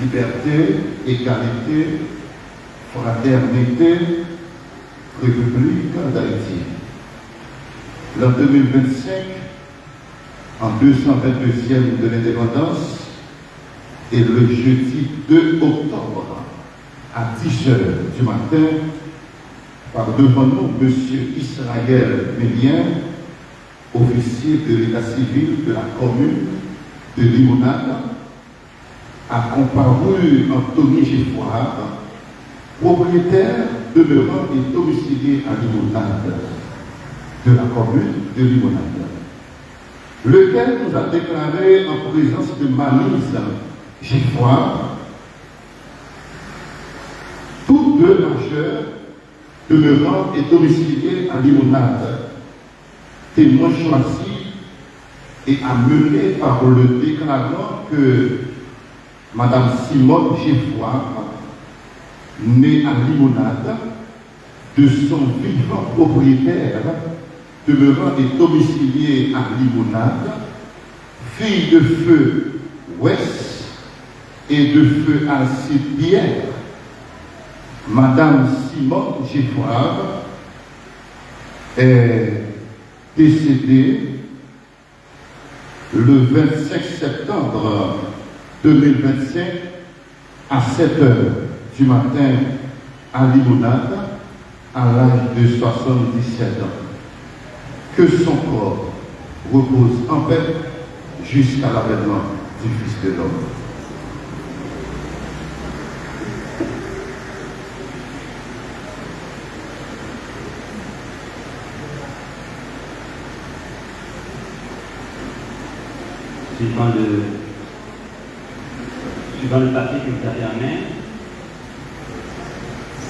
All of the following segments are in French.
Liberté, égalité, fraternité, République d'Haïti. L'an 2025, en 222e de l'indépendance, et le jeudi 2 octobre, à 10h du matin, par devant nous, M. Israël Mélien, officier de l'état civil de la commune de Limonade, a comparu Anthony Géfoire, propriétaire demeurant et domicilié à Limonade, de la commune de Limonade, lequel nous a déclaré en présence de Manise Géfoire, tous deux majeurs demeurant et domiciliés à Limonade, témoins choisis et amenés par le déclarant que Madame Simone Géfoire, née à Limonade, de son vivant propriétaire, demeurant et domicilié à Limonade, fille de feu Ouest et de feu Alcide Pierre, Madame Simone Géfoire est décédée le 25 septembre 2025 à 7h du matin à Limonade à l'âge de 77 ans. Que son corps repose en paix jusqu'à l'avènement du Fils de l'homme. Suivant le papier que vous avez en main,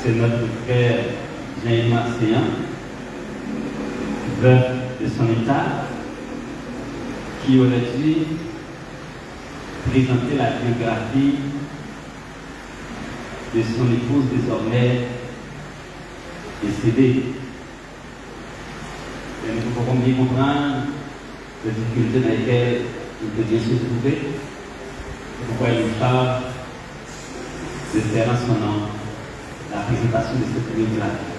c'est notre frère Jean Marséen, veuf de son état, qui aurait dû présenter la biographie de son épouse désormais décédée. Et nous pouvons bien comprendre les difficultés dans lesquelles il peut bien se trouver. C'est pourquoi il nous parle de faire en son nom la présentation de cette biographie.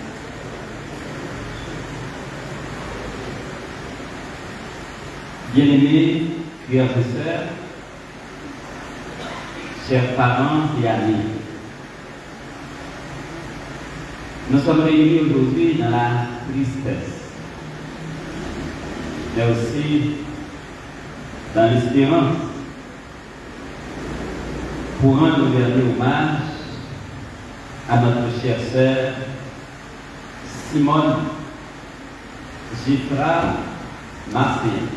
Bien-aimés, frères et sœurs, chers parents et amis, nous sommes réunis aujourd'hui dans la tristesse, mais aussi dans l'espérance, pour rendre le dernier hommage à notre chère sœur Simone Gifrard Marséen.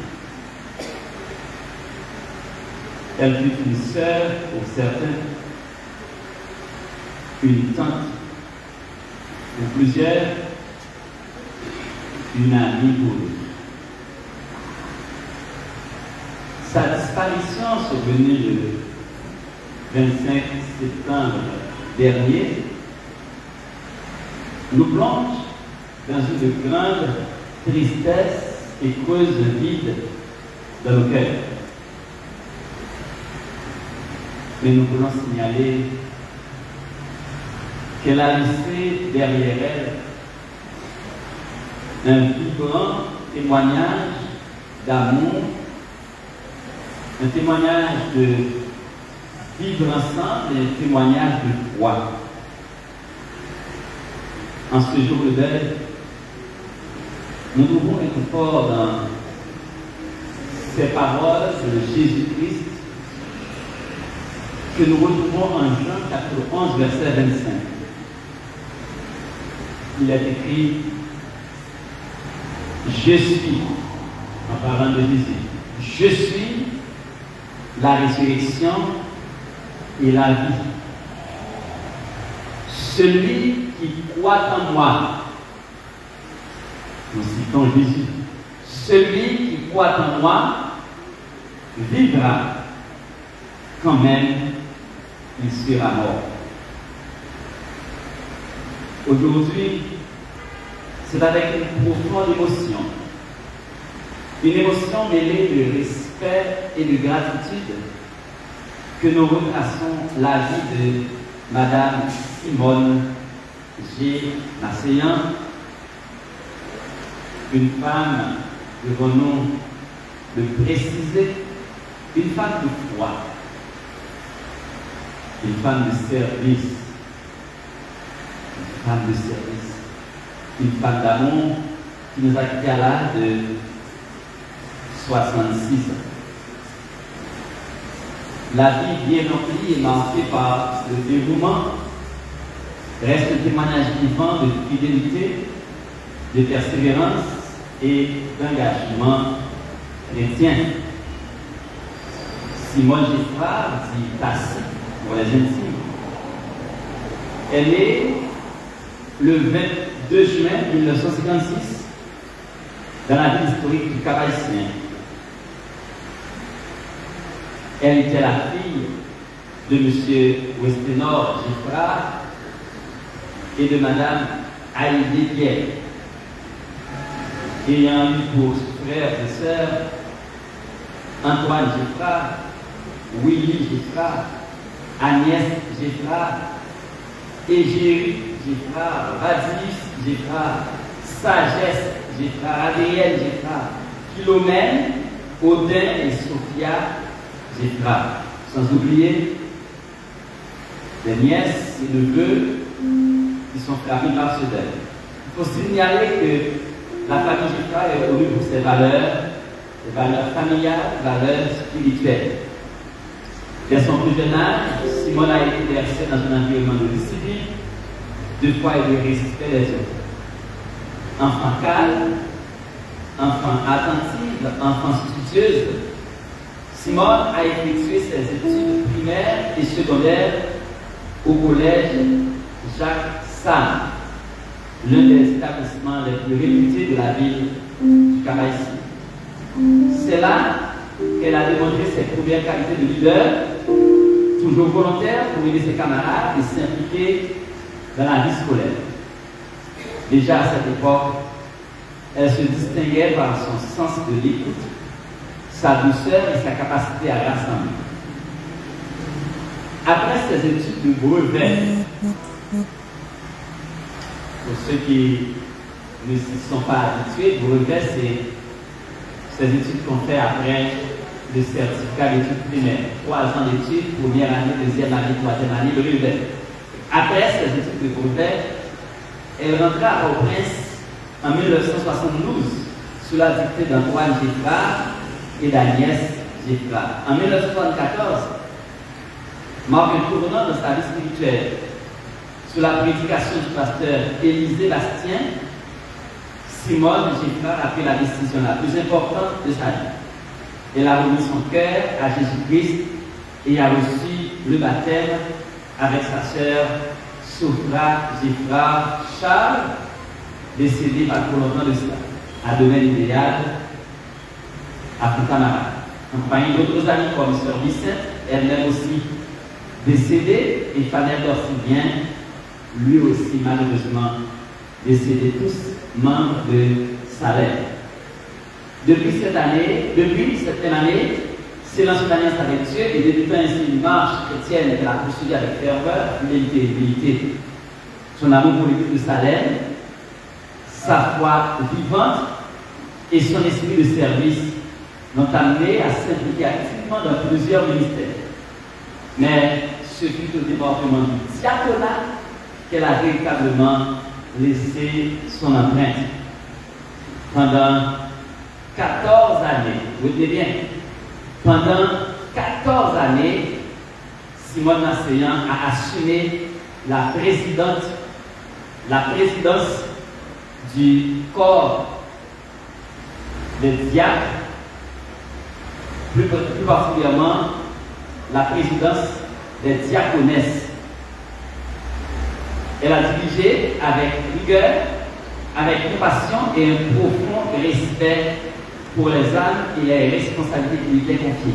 Elle fut une sœur pour certains, une tante pour plusieurs, une amie pour eux. Sa disparition survenue le 25 septembre dernier nous plonge dans une grande tristesse et creuse un vide dans nos cœurs. Mais nous voulons signaler qu'elle a laissé derrière elle un vibrant témoignage d'amour, un témoignage de vivre ensemble et un témoignage de foi. En ce jour de deuil, nous devons être forts dans ces paroles de Jésus-Christ que nous retrouvons en Jean chapitre 11, verset 25. Il est écrit « Je suis », en parlant de Jésus, « Je suis la résurrection et la vie. Celui qui croit en moi, nous citons Jésus, celui qui croit en moi vivra quand même il sera mort. » Aujourd'hui, c'est avec une profonde émotion, une émotion mêlée de respect et de gratitude, que nous retraçons la vie de Madame Simone G. Marséen, une femme, devons-nous le préciser, une femme de foi, une femme de service, une femme d'amour qui nous a quittés à l'âge de 66 ans. La vie bien remplie et marquée par le dévouement reste un témoignage vivant de fidélité, de persévérance et d'engagement chrétien. Simone Gifrard, dit Tassi pour les intimes, elle est le 22 juin 1956 dans la ville historique du Cap-Haïtien. Elle était la fille de M. Westenor Gifrard et de Mme Haïdé Pierre, ayant eu pour frères et sœurs Antoine Gifrard, Willy Gifrard, Agnès Gifrard, Égérie Gifrard, Radius Gifrard, Sagesse Gifrard, Adrienne Gifrard, Philomène, Audin et Sophia Gifrard. Sans oublier les nièces et neveux qui sont frappés par ce deuil. Il faut signaler que la famille Gifra est connue pour ses valeurs familiales, valeurs spirituelles. Dès son plus jeune âge, Simone a été bercée dans un environnement de discipline, de foi et de respect des autres. Enfant calme, enfant attentive, enfant studieuse, Simone a effectué ses études primaires et secondaires au collège Jacques Sam, l'un des établissements les plus réputés de la ville du Caraïbes. C'est là qu'elle a démontré ses premières qualités de leader, toujours volontaire pour aider ses camarades et s'impliquer dans la vie scolaire. Déjà à cette époque, elle se distinguait par son sens de l'écoute, sa douceur et sa capacité à rassembler. Après ses études de brevet, pour ceux qui ne s'y sont pas habitués, brevet, c'est ces études qu'on fait après le certificat d'études primaires. 3 ans d'études, première année, deuxième année, troisième année, brevet. Après ces études de brevet, elle rentra à Port-au-Prince en 1972 sous la dictée d'Antoine Geffrard et d'Agnès Geffrard. En 1974, marque un tournant dans sa vie spirituelle. Sous la prédication du pasteur Élisée Bastien, Simone Geffrard a pris la décision la plus importante de sa vie. Elle a remis son cœur à Jésus-Christ et a reçu le baptême avec sa sœur Sophra Geffrard Charles, décédée par trop longtemps de cela, à Domaine Idéal, à Fontamara. En compagnie d'autres amis comme Sœur Vicente, elle-même aussi décédée, et Fanel Dorsivien, lui aussi malheureusement décédé, tous membres de Salem. Depuis cette même année, s'élance une alliance avec Dieu et débutant ainsi une marche chrétienne qu'elle a poursuivie avec ferveur, fidélité et humilité. Son amour pour l'église de Salem, sa foi vivante et son esprit de service l'ont amené à s'impliquer activement dans plusieurs ministères. Mais ce fut au département du diaconat qu'elle a véritablement laissé son empreinte. Pendant 14 années, retenez bien, pendant 14 années, Simone Masséan a assumé la présidence du corps des diacres, plus particulièrement la présidence des diaconesses. Elle a dirigé avec rigueur, avec compassion et un profond respect pour les âmes et les responsabilités qui lui étaient confiées.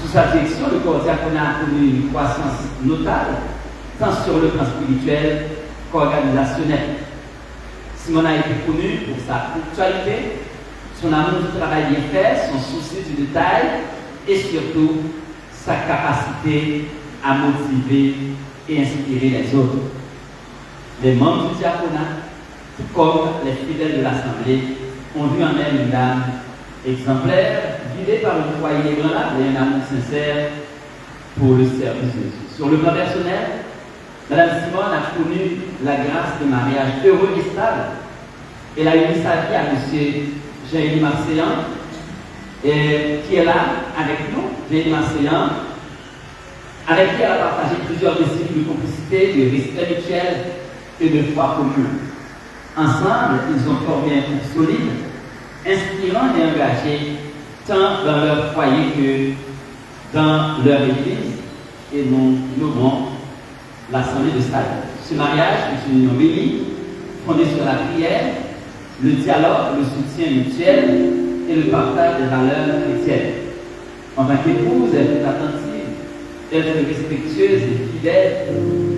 Sous sa direction, le corps diaconal a connu une croissance notable, tant sur le plan spirituel qu'organisationnel. Simone a été connue pour sa ponctualité, son amour du travail bien fait, son souci du détail et surtout sa capacité à motiver et inspirer les autres. Les membres du diaconat, tout comme les fidèles de l'Assemblée, ont vu en elle une dame exemplaire, guidée par un foyer ébranlable et un amour sincère pour le service de Dieu. Sur le plan personnel, Madame Simone a connu la grâce de mariage heureux et stable. Elle a uni sa vie à M. Jean-Élie Masséan, qui est là avec nous, Jean-Élie Masséan, avec qui elle a partagé plusieurs décennies de complicité, de respect mutuel et de foi commune. Ensemble, ils ont formé un couple solide, inspirant et engagé, tant dans leur foyer que dans leur église, et nous nommerons l'Assemblée de Salem. Ce mariage est une union bénie, fondée sur la prière, le dialogue, le soutien mutuel et le partage des valeurs chrétiennes. En tant qu'épouse, elle est attentive, elle est respectueuse et fidèle.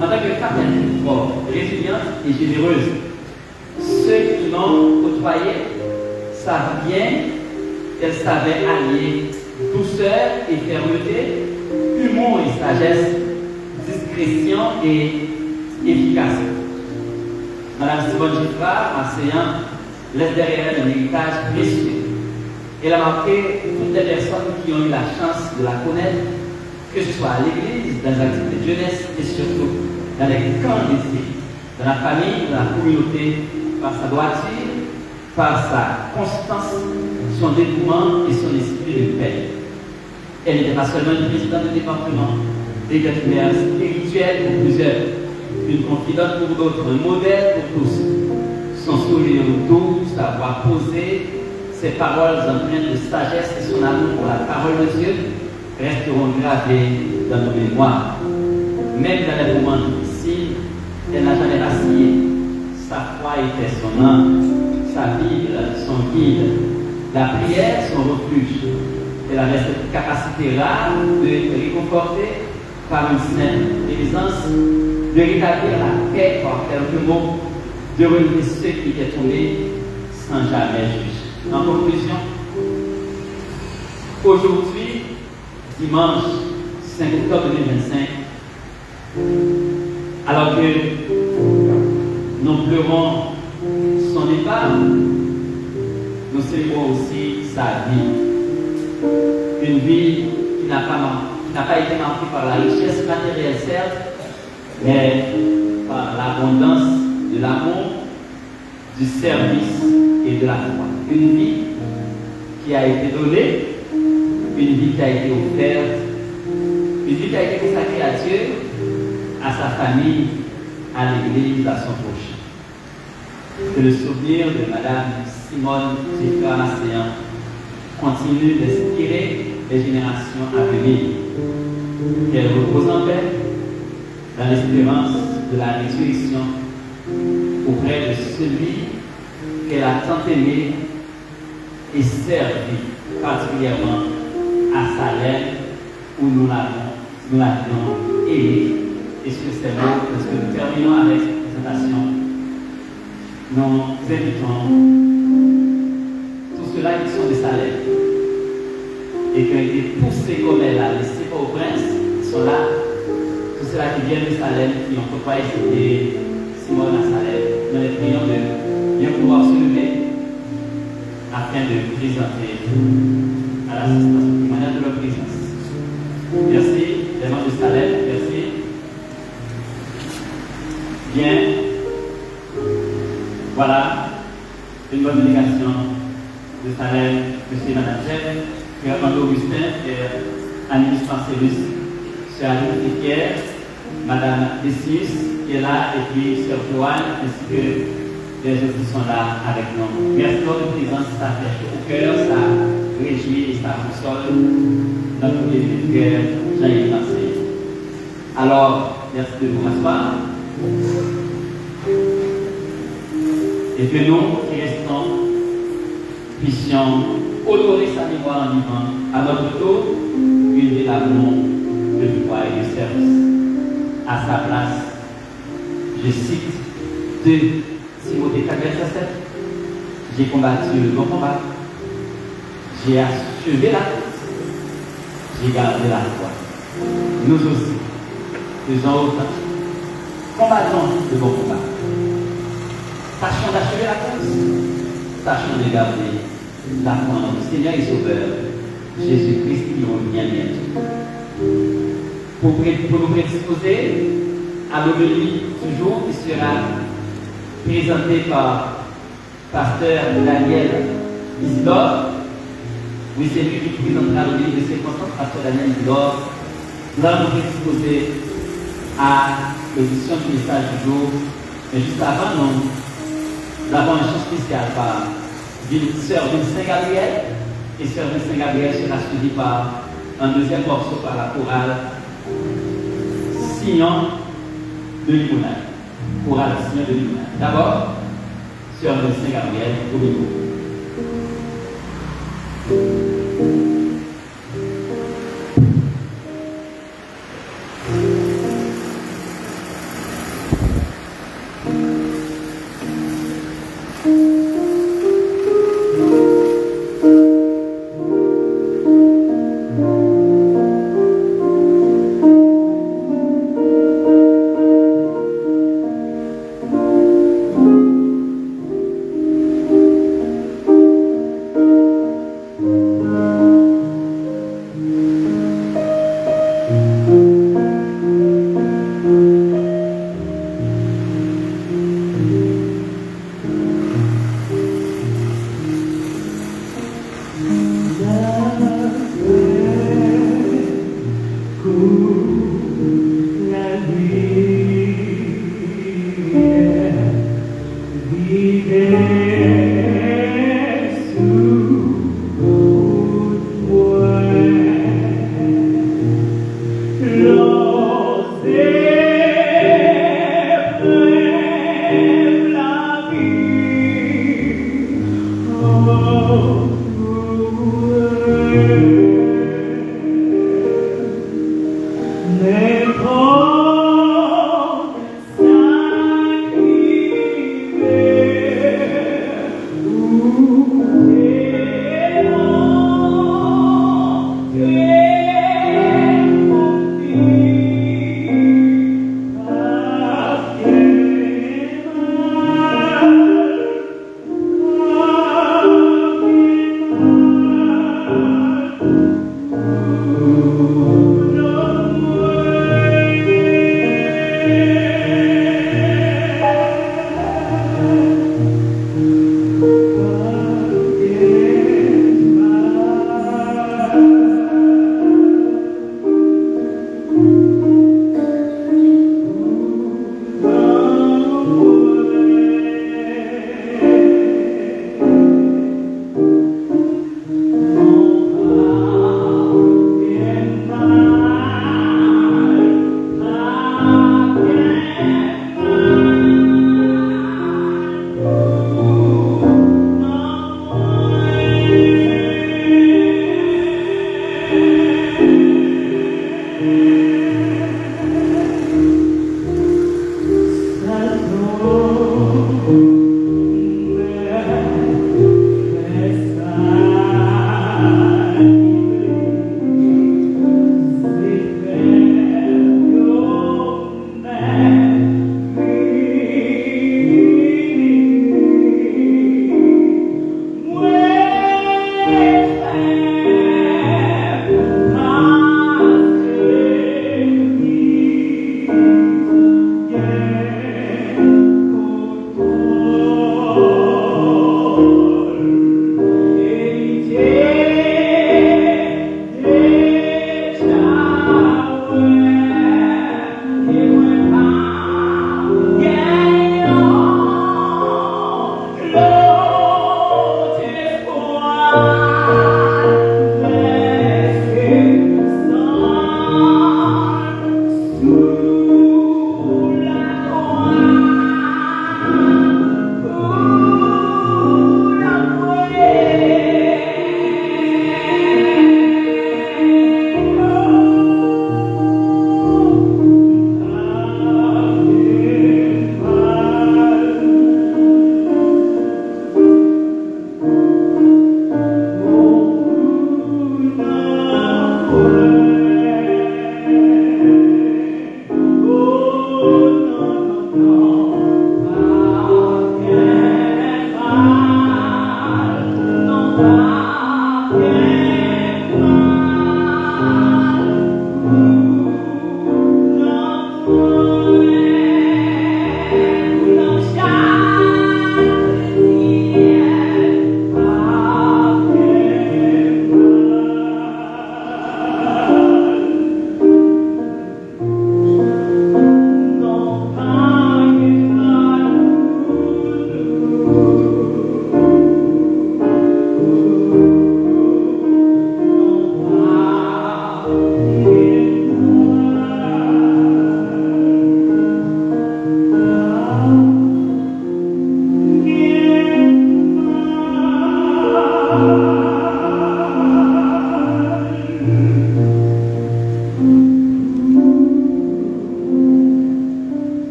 En tant que femme, elle est forte, résiliente et généreuse. Ceux qui l'ont côtoyée savent bien qu'elle savait allier douceur et fermeté, humour et sagesse, discrétion et efficacité. Madame Simone Geffrard, enseignante, laisse derrière elle un héritage précieux. Elle a marqué toutes les personnes qui ont eu la chance de la connaître, que ce soit à l'église, dans les activités de jeunesse et surtout dans les camps d'esprit. dans la famille, dans la communauté, par sa droiture, par sa constance, son dévouement et son esprit de paix. Elle n'était pas seulement une présidente de département, elle était une mère spirituelle pour plusieurs, une confidente pour d'autres, un modèle pour tous. Son sourire doux, sa voix posée, ses paroles empreintes de sagesse et son amour pour la parole de Dieu resteront gravées dans nos mémoires. Même dans les moments difficiles, elle n'a jamais vacillé. Sa foi était son âme, sa Bible, son guide, la prière, son refuge. Elle avait cette capacité rare de réconforter par une sainte présence, de rétablir la paix par quelques mots, de relever ceux qui étaient tombés sans jamais juger. En conclusion, aujourd'hui, dimanche 5 octobre 2025, alors que nous pleurons son départ, nous célébrons aussi sa vie. Une vie qui n'a pas été marquée par la richesse matérielle, certes, mais par l'abondance de l'amour, du service et de la foi. Une vie qui a été donnée, une vie qui a été offerte, une vie qui a été consacrée à Dieu, à sa famille, à l'Église, à son prochain. Que le souvenir de Madame Simone Zéphir-Masséan continue d'inspirer les générations à venir. Qu'elle repose en paix dans l'espérance de la résurrection auprès de celui qu'elle a tant aimé et servi particulièrement à Salem où nous l'avions aimé. Et sur ces mots, parce que nous terminons avec cette présentation, nous invitons tous ceux-là qui sont de Salem et qui ont été poussés comme elle a laissé au prince, qui sont là, tous ceux-là qui viennent de Salem, qui ont côtoyé Simone à Salem. Nous les prions de bien pouvoir se lever afin de présenter à l'assistance au témoignage de leur présence. Merci, les membres de Salem, merci. Bien, voilà une bonne délégation de Salem, monsieur et madame Jeff, frère André-Augustin, frère Annie Spancelus, sœur Annie Pierre, madame Dessius qui est là, et puis sœur Joanne, ainsi que les autres qui sont là avec nous. Merci de votre présence, ça fait chaud au cœur, ça réjouit et ça console notre cœur, Jean-Yves Marseille. Alors, merci de vous rasseoir. Et que nous qui restons puissions honorer sa mémoire en vivant à notre tour une vie d'amour, de victoire et de service. À sa place, je cite 2 Timothée 4, verset 7. J'ai combattu le bon combat, j'ai achevé la course, j'ai gardé la foi. Nous aussi, faisons autant. Combattons le bon combat. Tâchons d'achever la course. Tâchons de garder la foi en notre Seigneur et Sauveur, Jésus-Christ, qui revient bientôt. Pour nous prédisposer à l'homélie du jour qui sera présentée par pasteur Daniel Isidore. Oui, c'est lui qui présentera l'homélie de circonstance, pasteur Daniel Isidore. Nous allons nous prédisposer à l'audition du message du jour. Mais juste avant, nous avons un chant spécial par sœur Vincent Gabriel. Et sœur Vincent Gabriel sera suivi par un deuxième morceau par la chorale Sillon de Limonade. Chorale Sillon de Limonade. D'abord, sœur Vincent Gabriel au micro.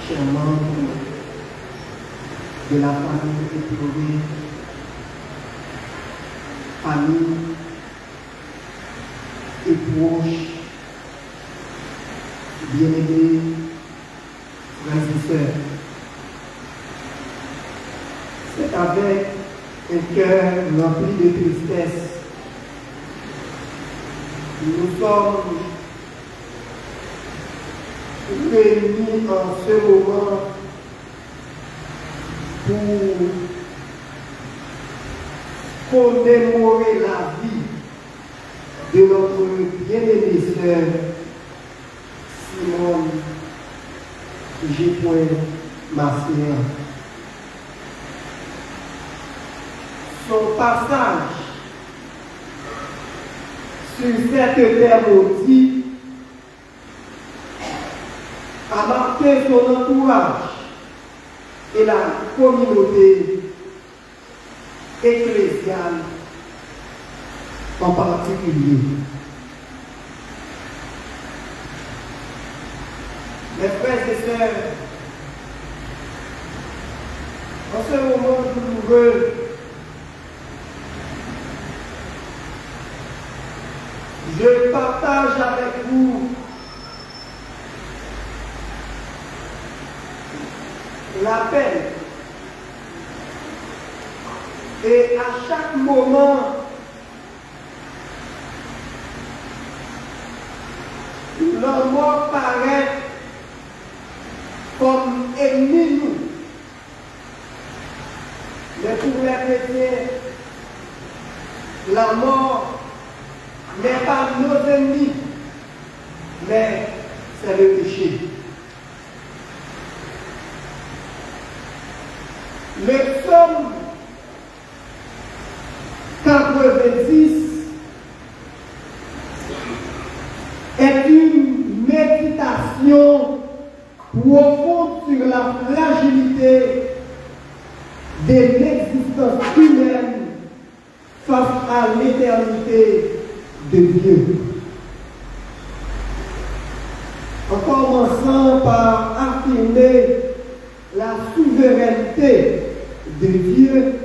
chers membres de la famille éprouvée, amis et proches, bien-aimés, frères et sœurs. C'est avec un cœur rempli de tristesse nous sommes réunis en ce moment pour commémorer la vie de notre bien-aimée sœur Simone G.Marcien. Son passage sur cette terre maudite a marqué son entourage et la communauté ecclésiale en particulier. Mes frères et sœurs, en ce moment douloureux, je partage avec vous la peine. Et à chaque moment, la mort paraît comme ennemi nous. Mais pour les chrétiens, la mort n'est pas nos ennemis, mais c'est le péché. Le psaume 90 est une méditation profonde sur la fragilité de l'existence humaine face à l'éternité de Dieu. En commençant par affirmer la souveraineté de Dieu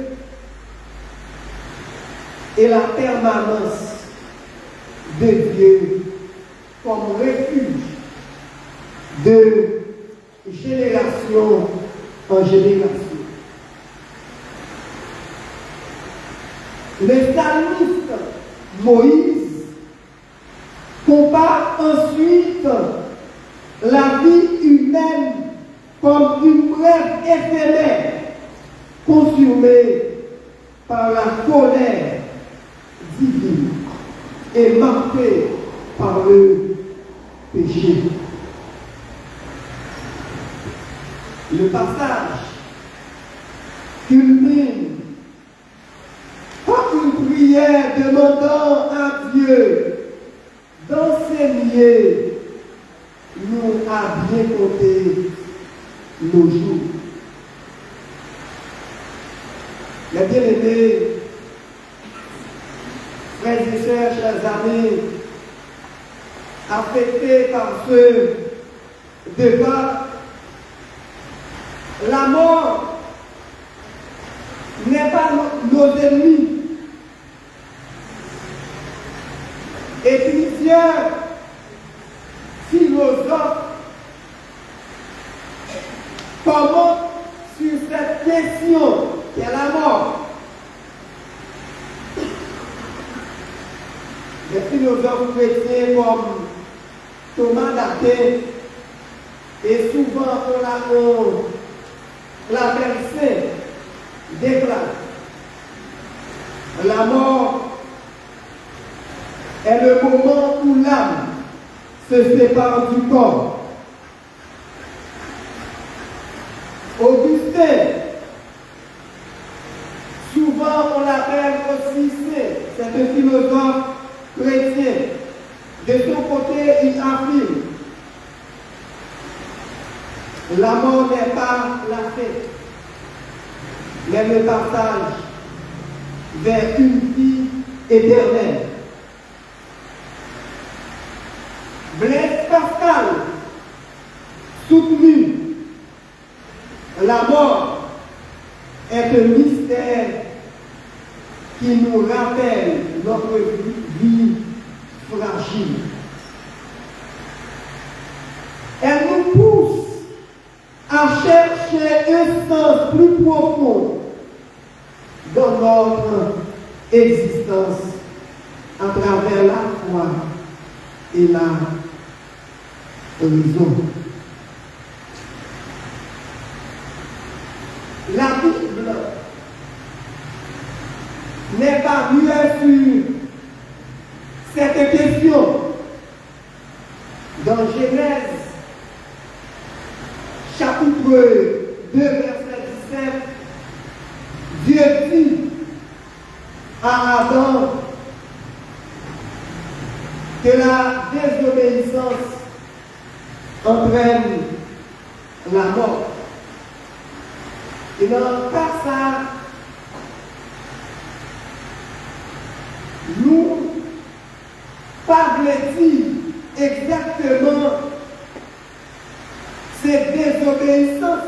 et la permanence de Dieu comme refuge de génération en génération. Le psalmiste Moïse compare ensuite la vie humaine comme une brève éphémère consumée par la colère divine et marquée par le péché. Le passage culmine par une prière demandant à Dieu d'enseigner nous à bien compter nos jours. Les bien-aimés, frères et sœurs, chers amis, affectés par ce débat, la mort n'est pas nos ennemis. Et plusieurs philosophes commentent sur cette question qui est la mort. Les philosophes chrétiens comme Thomas d'Aquin, et souvent on l'appelle saint, déclarent: la mort est le moment où l'âme se sépare du corps. Augustin, souvent on l'appelle aussi saint, c'est un philosophe chrétien. De son côté, il affirme: la mort n'est pas la fin, mais le passage vers une vie éternelle. Blaise Pascal, soutenu la mort est un mystère qui nous rappelle notre vie fragile. Elle nous pousse à chercher un sens plus profond dans notre existence à travers la foi et la raison. La Bible n'est pas muette sur cette question. Dans Genèse, chapitre 2, verset 17, Dieu dit à Adam que la désobéissance entraîne la mort. Et dans le cas ça, nous parle-t-il exactement cette désobéissance?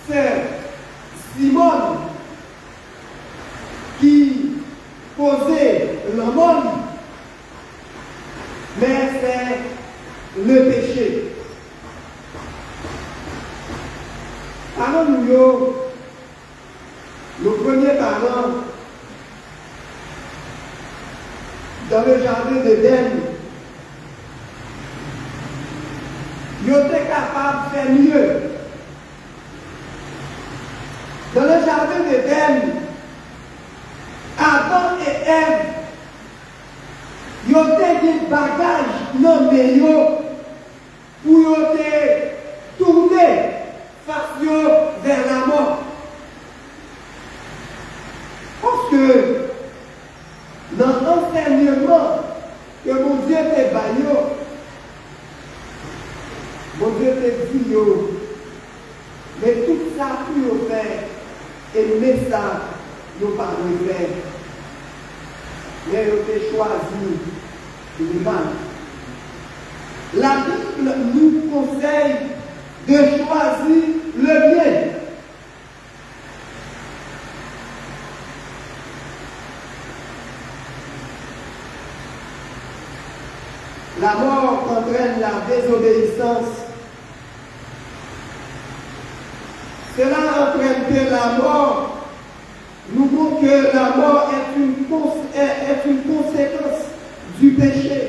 C'est Simone qui posait le monde, mais c'est le péché. Parlons-nous, le premier parent, dans le jardin d'Éden, ils étaient capables de faire mieux. Dans le jardin d'Éden, Adam et Ève, ils étaient des bagages non meilleurs pour tourner face vers la mort. Parce que dans l'enseignement que mon Dieu te baillé, mon Dieu te dit, mais tout ça pour faire, et mais ça, nous ne pouvons pas faire. Mais nous avons choisi le mal. La Bible nous conseille de choisir le bien. La mort entraîne la désobéissance. Cela entraîne que la mort nous montre que la mort est une conséquence du péché.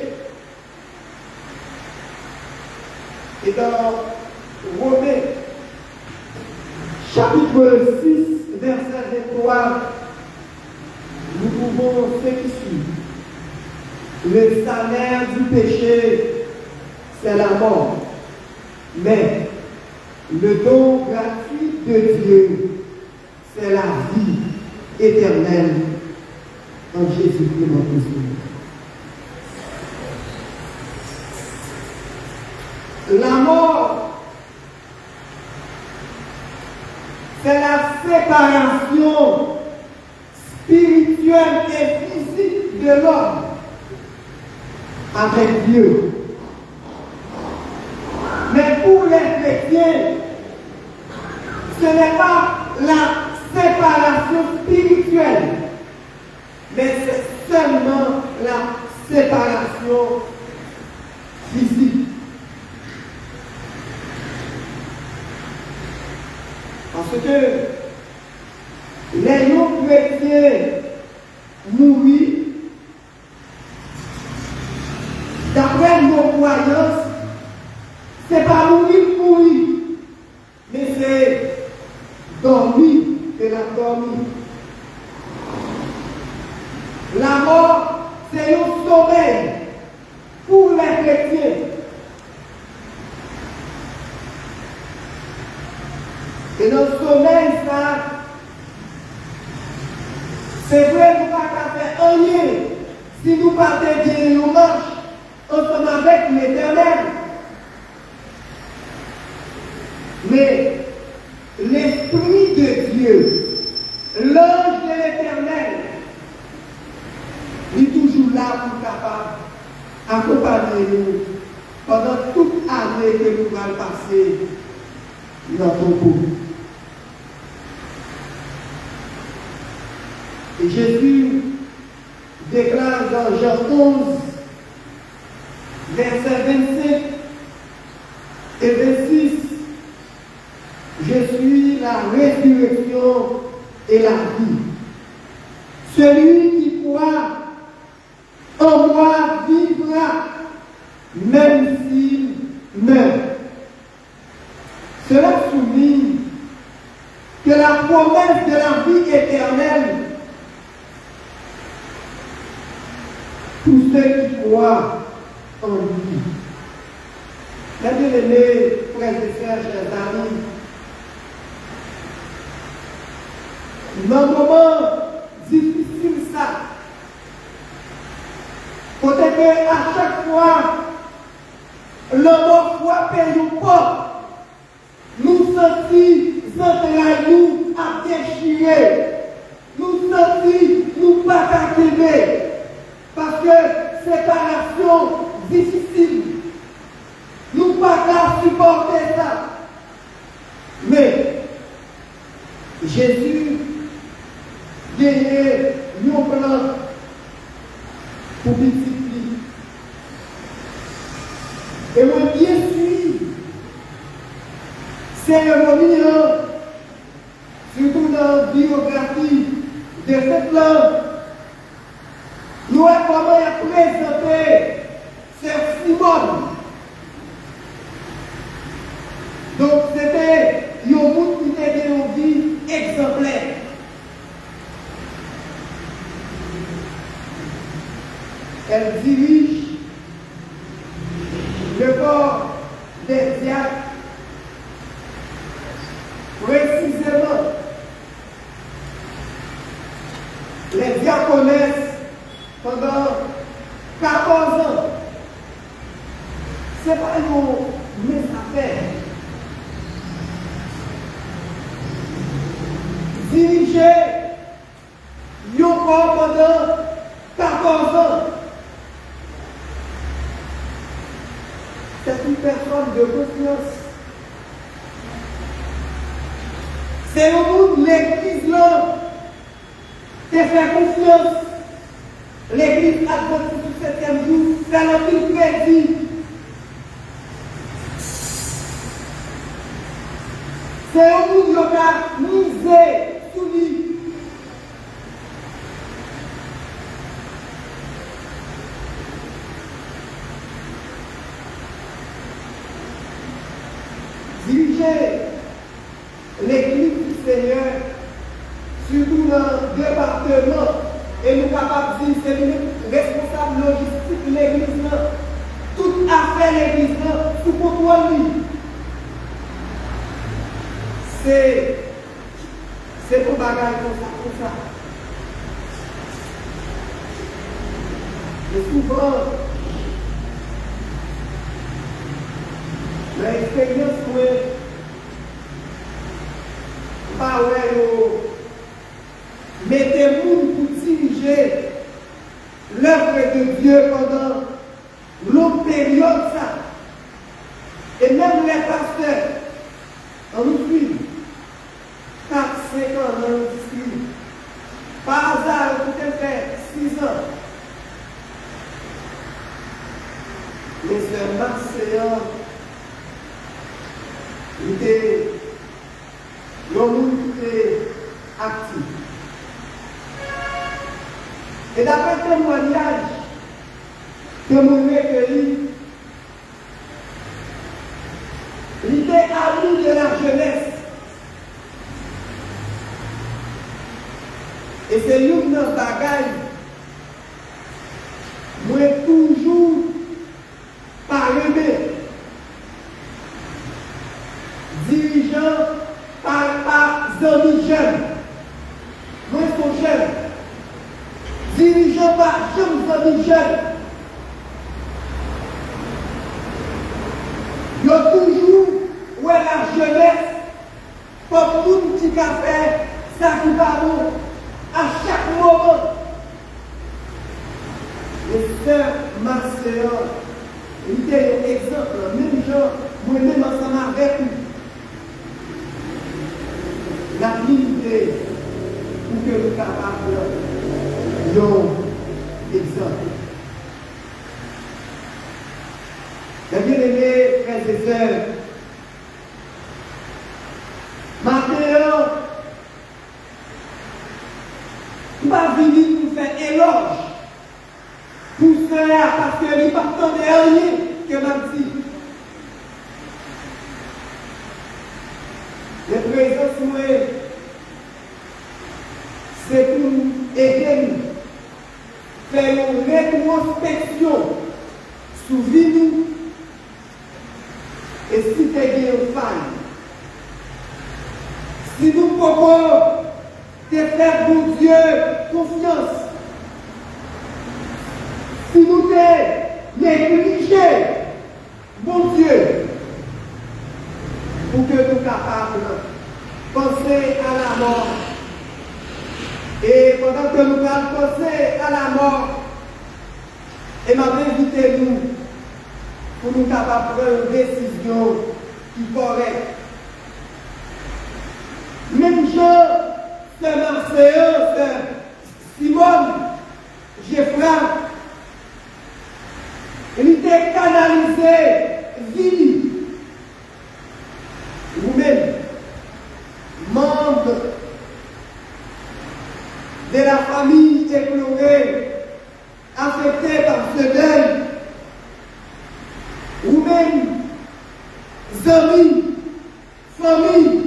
Et dans Romains, chapitre 6, verset 23, nous pouvons ce qui suit. Le salaire du péché, c'est la mort. Mais le don gratuit de Dieu, c'est la vie éternelle en Jésus-Christ notre Seigneur. La mort, c'est la séparation spirituelle et physique de l'homme avec Dieu. Mais pour les chrétiens, ce n'est pas la séparation spirituelle, mais c'est seulement la séparation physique. Parce que les non-chrétiens mourent d'après nos croyances, c'est pas mourir, mais c'est dormir de la dormir. La mort, c'est un sommeil pour les chrétiens. Et dans le sommeil, ça, c'est vrai que nous ne pouvons pas faire rien si nous partons bien nos marches ensemble avec l'Éternel. Mais l'Esprit de Dieu, l'ange de l'Éternel, il est toujours là pour capable d'accompagner nous pendant toute année que nous allons passer dans ton couple. Et Jésus déclare dans Jean 11, verset 25 et 26, je suis la résurrection et la vie. Celui qui croit en moi vivra, même s'il meurt. Cela souligne que la promesse de la vie éternelle, tous ceux qui croient en lui. Mes bien-aimés, frères et sœurs, chers amis, dans un moment difficile ça, peut-être qu'à chaque fois, l'homme frappé nous porte, nous sentis nous à déchirer, nous sentis nous pas à quitter, parce que séparation difficile, nous pas à supporter ça. Mais Jésus gagnait nos plans pour petit fille. Et moi bien sûr, cérémonie, surtout dans la biographie de cette langue, nous avons comment présenté cette Simone. Donc c'était un monde qui était une vie exemplaire. Elle dirige le corps des diacres précisément. Les diaconesses pendant 14 ans. Ce n'est pas mes affaires. Diriger le corps pendant 14 ans. C'est une personne de confiance. C'est au bout de l'église là qui fait confiance. L'église adventiste du 7e jour, c'est là qu'il prédit. C'est au bout de l'occasion misé sous lui. Diriger l'église du Seigneur, surtout dans le département, et nous sommes capables de dire que c'est le responsable logistique de l'église, toute affaire de l'église, sous contrôle. C'est pour bagaille comme ça. Et souvent, l'expérience mettez-vous pour diriger l'œuvre de Dieu pendant longue période ça. Et même les pasteurs, on nous suit 4-5 ans dans le district. Par hasard, vous pouvez faire 6 ans. Les sœurs Marseillais, il était l'homme qui était actif. Et d'après le témoignage que vous recueilli, il était ami de la jeunesse. Et c'est l'une de bagaille. Moi, toujours par aimer. Dirigeant par amis jeunes. Moi, je suis jeune. Dirigeant par jeunes jeunes. Il y a toujours où est la jeunesse comme tout petit café, ça qui va bon à chaque moment. Les sœurs Marseillais, il y a un exemple, même gens, moi-même ensemble avec lui. La dignité pour que nous capables Maintenant, on va venir pour faire éloge pour cela parce que il n'y a pas tant de rien que m'a dit. Le président Soué, c'est pour nous aider nous, faire une rétrospection sur nous et si tu as une faille. Si nous pouvons te faire pour Dieu confiance, si nous te négligé, bon Dieu, pour que nous soyons capables de penser à la mort. Et pendant que nous allons penser à la mort, et m'a invité nous pour nous capables de prendre une décision qui est correcte. Même Jean, c'est Marseillais, c'est Simone, Geoffroy, il était canalisé, vie. Vous-même, membres de la famille éplorée, affectée par ce deuil, vous-même, amis, famille,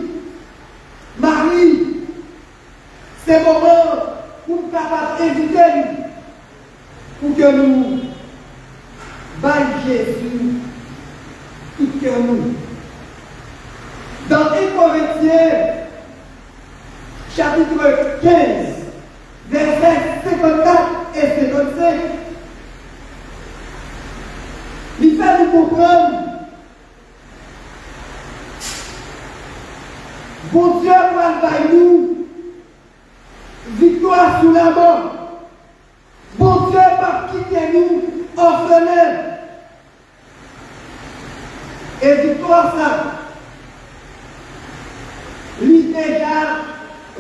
mari, c'est le moment pour nous capables d'éviter pour que nous baillons Jésus tout que nous. Dans 1 Corinthiens, chapitre 15, versets 54 et 55, il fait nous comprendre. Bon Dieu va nous victoire sur la mort. Bon Dieu va quitter nous orphelins. Et victoire ça. Lui déjà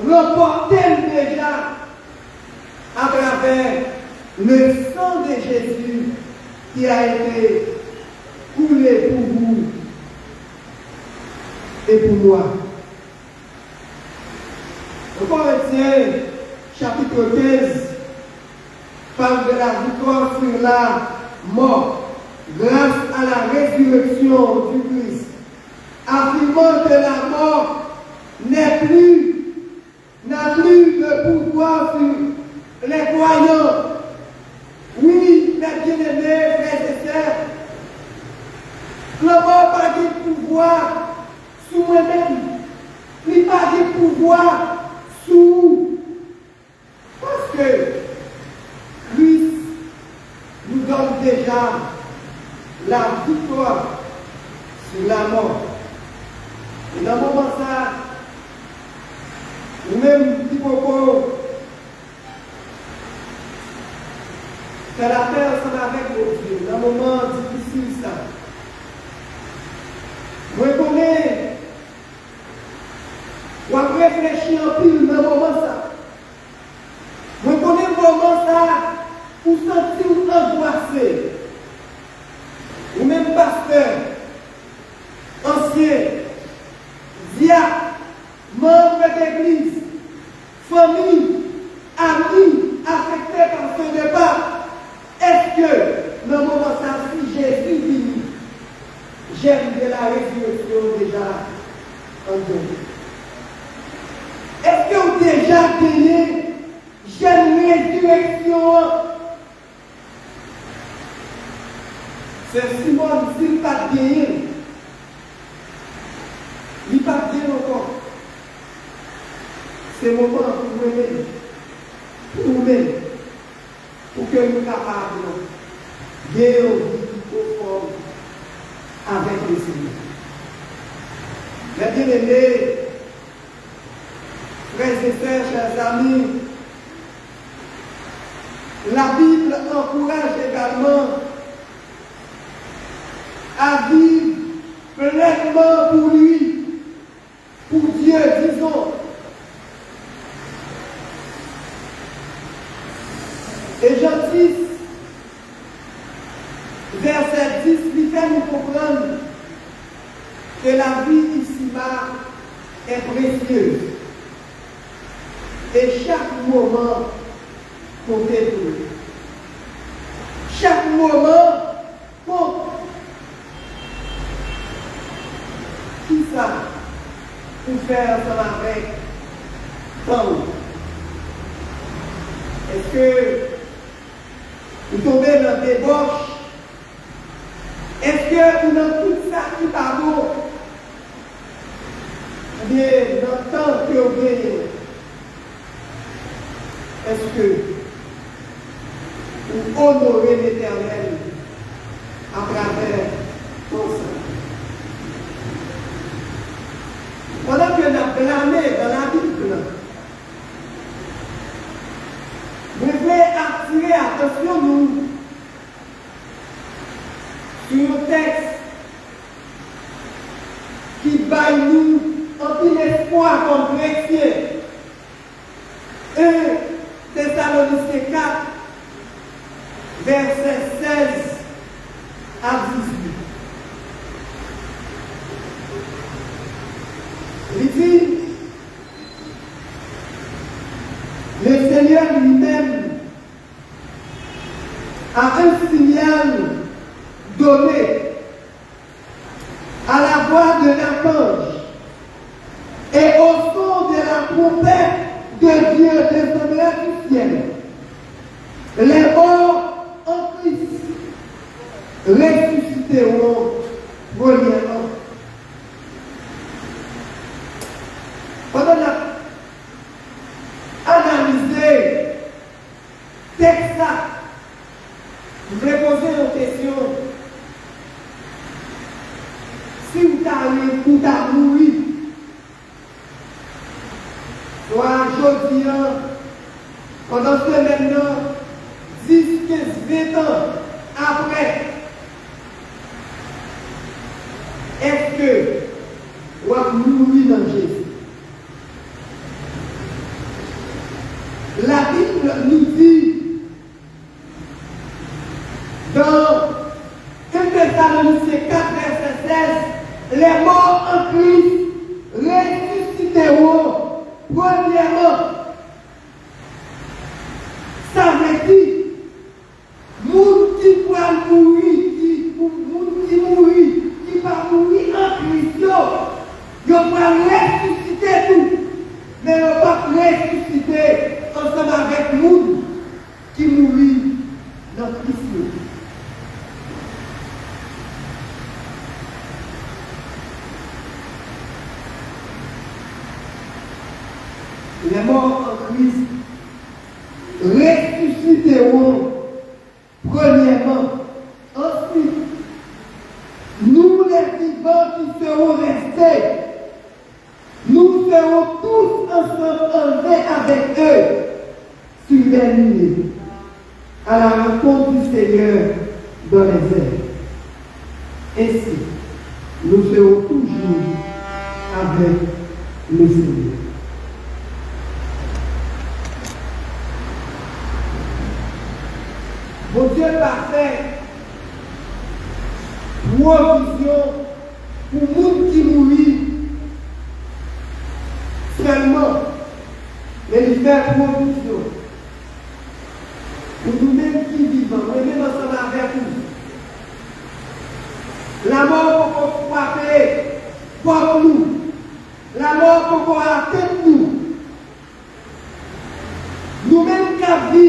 remporté déjà à travers le sang de Jésus qui a été coulé pour vous et pour moi. Corinthiens, chapitre 15, parle de la victoire sur la mort grâce à la résurrection du Christ, affirmant que la mort n'a plus de pouvoir sur les croyants. Oui, mes bien-aimés, frères et sœurs, la mort n'a pas de pouvoir sur moi-même, il n'a pas de pouvoir sur. Parce que Christ nous donne déjà la victoire sur la mort. Et dans le moment ça, nous-mêmes, petit propos, c'est la paix ensemble avec nos Dieu. Dans un moment difficile, ça. Je connais, ou à réfléchir en pile dans le moment ça. Je connais le moment ça, pour sentir angoissé. Ou même pasteur, ancien, diacre, membre d'église, famille, amis affectés par ce départ. Est-ce que, dans le moment ça, si Jésus vit, j'aime de la résurrection déjà en Dieu? Est-ce que vous avez déjà gagné, j'aime résurrection? C'est Simon, s'il n'a pas gagné, il n'a pas gagné encore. C'est le moment pour nous-mêmes, pour que nous soyons capables de gagner une vie conforme avec le Seigneur. Mes bien-aimés, frères et sœurs, chers amis, la Bible encourage également à vivre pleinement pour lui, pour Dieu, disons. Et Jean 6, verset 10, lui fait nous comprendre que la vie ici-bas est précieuse. Et chaque moment compte pour lui. Chaque moment compte. Qui ça pour faire ensemble avec temps? Est-ce que vous tombez dans des débauche? Est-ce que vous dans tout ça qui va bon? Eh bien, dans le temps que vous gagnez, est-ce que vous honorez l'Éternel à travers ton sang? Pendant que nous avons blâmé dans la Bible, je vais attirer attention nous sur un texte qui baille nous un petit espoir comme chrétien. 1 Thessaloniciens 4, versets 16 à 18. Il dit, le Seigneur lui-même a un signal donné à la voix de l'archange et au son de la trompette de Dieu descendra du ciel. Les morts en Christ ressusciteront premièrement. Pendant la analyser texte là, je vais poser une question. Si vous avez pour mourir, soit aujourd'hui, pendant ce maintenant, 10, 15, 20 ans après, est-ce que vous allez mourir dans Jésus? La Bible nous dit dans 1 Thessaloniciens 4, verset 16, les morts en Christ ressusciteront premièrement. Ça veut dire, moun qui va mourir, qui mourir, qui va mourir en Christ, ils vont ressusciter tout, mais ils ne vont pas ressusciter ensemble avec nous qui mourit dans Christ. Les morts en Christ ressusciteront premièrement. Ensuite, nous les vivants qui serons restés, nous serons tous ensemble enlevés avec eux sur les nuées à la rencontre du Seigneur dans les airs. Ainsi, nous serons toujours avec le Seigneur. Mon Dieu parfait, provision pour le monde qui mourit seulement, mais il fait provision pour nous-mêmes qui vivons, nous-mêmes ensemble avec nous. La mort pour qu'on frapper pour nous, la mort pour qu'on atteindre nous. Nous-mêmes qui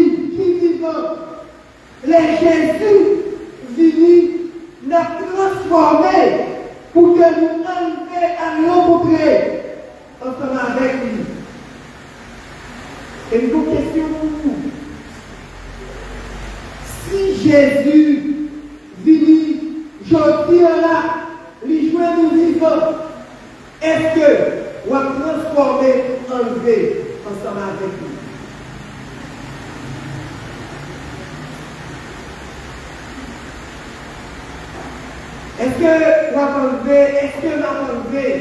vivons, les Jésus venus nous transformer pour que nous enlever à nous rencontrer ensemble avec lui. Et une question pour vous. Si Jésus venu, aujourd'hui là, les joies nous vivants, est-ce que vous allez transformer, enlever ensemble avec lui? Est-ce que vous enlever? Est-ce que vous enlever?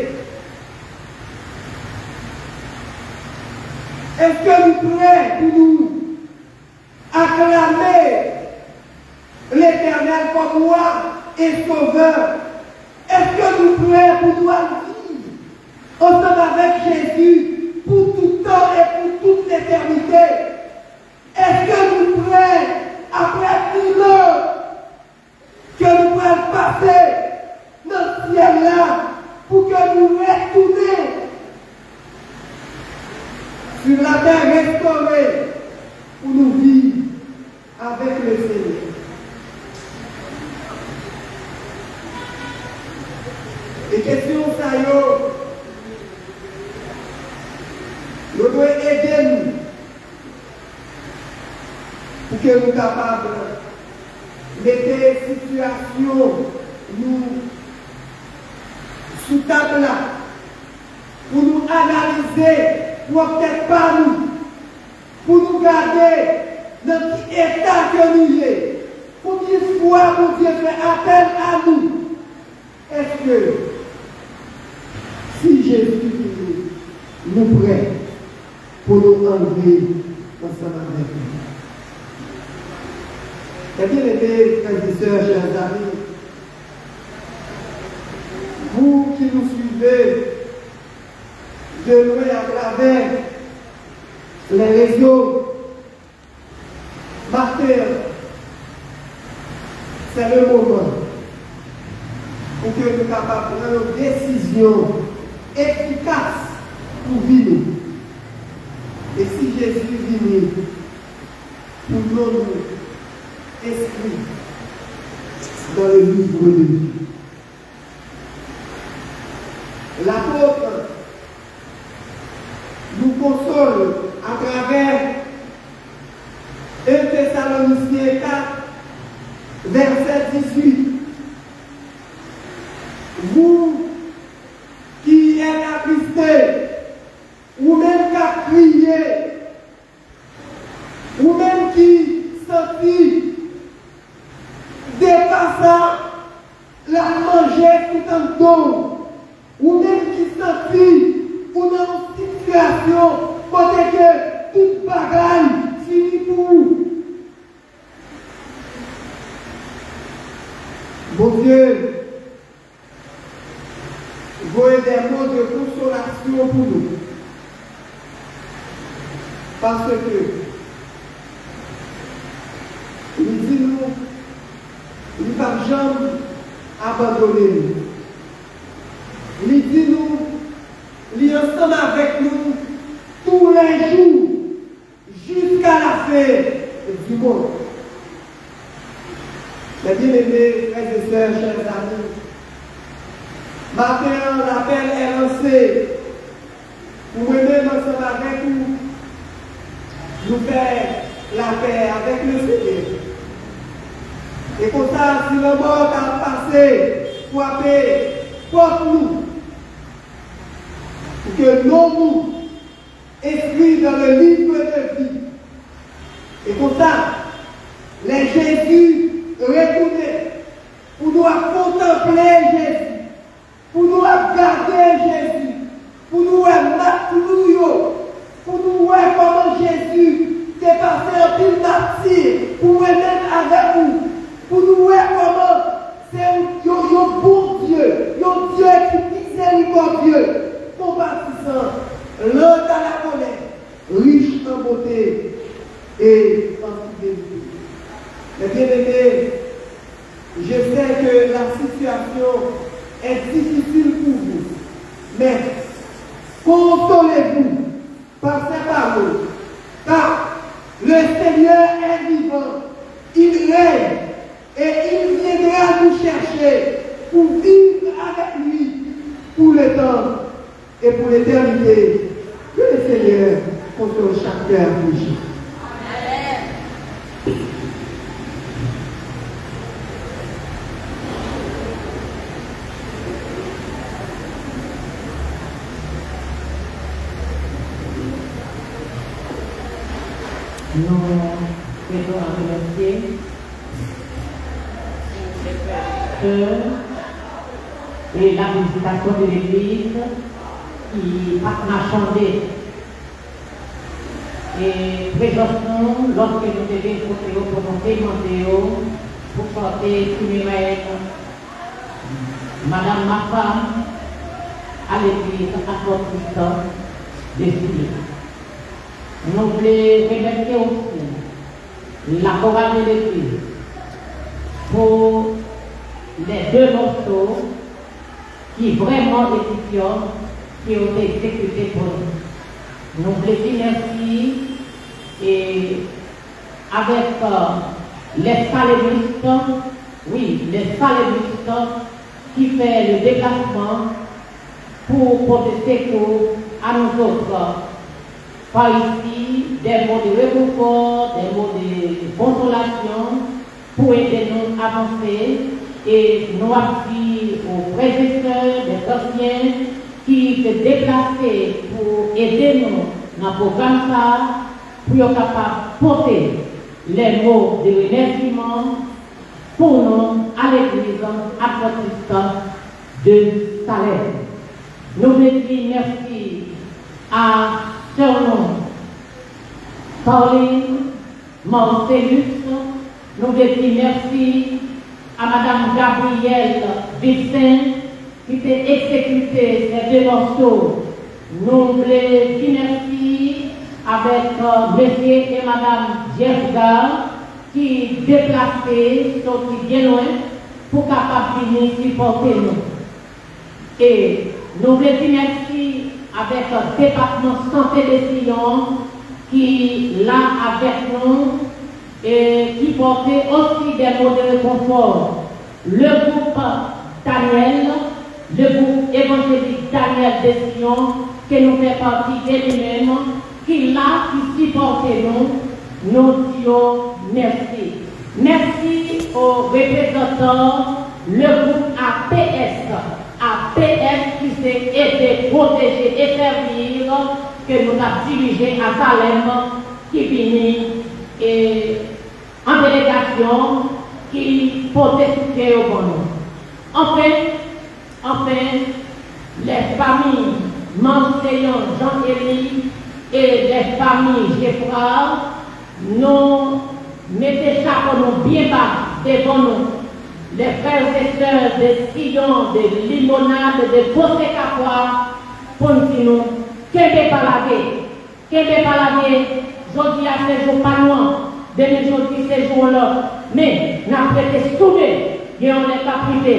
Est-ce que nous prêts pour nous acclamer l'Éternel comme roi et sauveur? Est-ce que nous prêts pour nous vivre ensemble avec Jésus pour tout temps et pour toute l'éternité. Est-ce que nous prêts, après 1000 ans, que nous pourrons passer dans ce ciel-là pour que nous retournions sur la terre restaurée pour nous vivre avec le Seigneur? Les questions, ça y est, nous devons aider nous pour que nous soyons capables de mettre des situations nous sous table là, pour nous analyser, pour peut-être pas nous, pour nous garder dans quel état que nous sommes. Combien de fois mon Dieu fait appel à nous? Est-ce que si Jésus nous prête pour nous enlever ensemble avec nous? Et bien aimés, frères et sœurs, chers amis, vous qui nous suivez de loin à travers les réseaux, matin, c'est le moment pour que nous soyons capables de prendre une décision efficace pour vivre. Et si Jésus vient pour nous inscrire dans le livre de vie, l'apôtre nous console à travers 1 Thessaloniciens 4, verset 18. Vous qui êtes attristés, ou même qui a crié, ou même qui sentit dépassant la manger tout en dos, ou même qui sentit ou dans une situation côté que toute bagaille finit pour vous. Mon Dieu, voyez des mots de consolation pour nous. Parce que il dit nous, il ne va jamais abandonner nous. Il dit nous, il est ensemble avec nous tous les jours jusqu'à la fin du monde. Mes bien-aimés, frères et sœurs, chers amis, matin, l'appel est lancé pour mener ensemble avec nous, nous faire la paix avec le Seigneur. Et comme ça, si le mort a passé, frapper, porte-nous, pour que nous inscrits dans le livre de vie. Et comme ça, les Jésus retournés, pour nous contempler Jésus, pour nous garder Jésus, pour nous voir comment Jésus s'est passé en pile martyr, pour nous être avec nous, pour nous voir comment c'est un bon Dieu, un Dieu qui est miséricordieux, compatissant, lent à la colère, riche en beauté et en fidélité. Mais bien aimés, je sais que la situation est difficile pour vous, mais consolez-vous par ces paroles, car le Seigneur est vivant, il règne et il viendra nous chercher pour vivre avec lui pour le temps et pour l'éternité. Que le Seigneur console chaque cœur affligé. Nous souhaitons remercier et la visitation de l'Église qui a changé. Et présentons lorsque nous devons demander pour porter Madame ma femme, à l'église adventiste de Philippe. Nous voulons remercier aussi la chorale de l'église pour les deux morceaux qui vraiment édifiants qui ont été exécutés pour nous. Nous voulons dire merci et avec les salémistes, oui, les salémistes qui fait le déplacement pour porter secours à nous autres. Par ici, des mots de réconfort, des mots de consolation pour aider nous à avancer et nous appuyer aux frères et sœurs, des anciens qui se déplacent pour aider nous dans le programme pour être capable de porter les mots de remerciement pour nous à l'église adventiste de Salem. Nous voulons dire merci à Sœur Pauline Marcellus. Nous voulons dire merci à Madame Gabrielle Vilsin qui s'est exécuté ces deux morceaux. Nous voulons dire merci avec Monsieur et Madame Jessica qui déplacés, sortis bien loin pour capable venir supporter nous. Et nous voulons dire merci avec le département santé de Sion qui là avec nous et qui portait aussi des mots de réconfort. Le groupe Daniel, le groupe évangélique Daniel de Sion, qui nous fait partie de lui-même, qui là, qui supporte nous disons merci. Merci aux représentants, le groupe APS qui s'est aidé, protégé et servir, que nous avons dirigé à Salem, qui finit et en délégation, qui portait soutien au bon. Enfin, les familles Manseillon, Jean-Élie et les familles Géfra, nous mettez ça pour nous bien bas devant nous. Les frères et sœurs de Sion, de Limonade, de Fossé Capois, pour nous dire, qu'est-ce que parler, aujourd'hui à ces jours pas loin, demain aujourd'hui ces jours-là, mais nous avons été sauvés, et on n'est pas privé.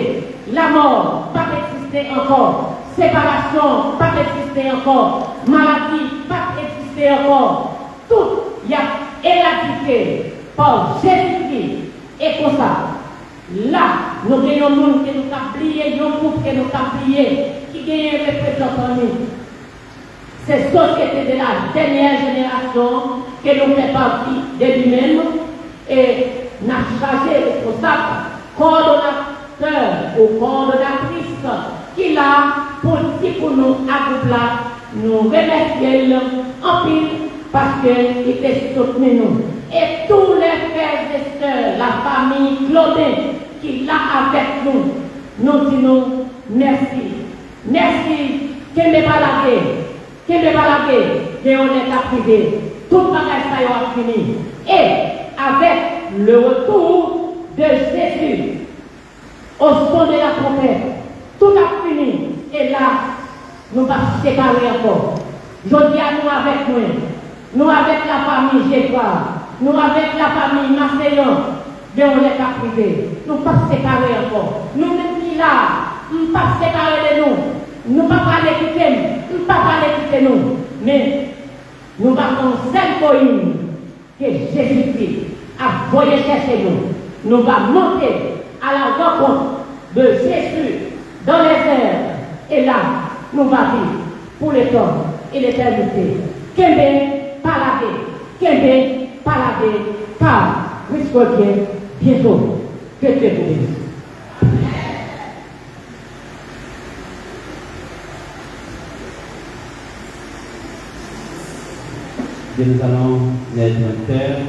La mort, pas exister encore. Séparation, pas exister encore. Maladie, pas exister encore. Tout y a éradiqué par Jésus-Christ. Et comme ça, là, nous avons un monde qui nous a plié, un groupe qui nous a plié, qui gagne un représentant nous. C'est la société de la dernière génération qui nous fait partie de lui-même et nous avons chargé le responsable, coordonnateur ou coordonnatrice qui l'a pour nous à groupe là, nous remercions en pile parce qu'il était soutenu nous. Et tous les frères et sœurs, la famille Claudin qui l'a avec nous, nous disons merci. Merci, que ne pas la que on est privé. Tout le bagage ça a fini. Et avec le retour de Jésus au son de la trompette, tout a fini. Et là, nous allons nous séparer encore. Je dis à nous avec nous avec la famille Géfra, nous avec la famille Marseillon, mais on n'est pas privé. Nous ne pas séparer encore. Nous sommes là, nous ne pas séparer de nous. Nous ne pas parler quitter nous, ne pas parler quitter nous. Mais nous avons un seul moyen que Jésus-Christ a voyé chercher nous. Nous allons monter à la rencontre de Jésus dans les airs. Et là, nous allons vivre pour le temps et l'éternité. Kembe, palaver, car Christ revient bientôt. Que Dieu vous bénisse. Et nous allons mettre un terme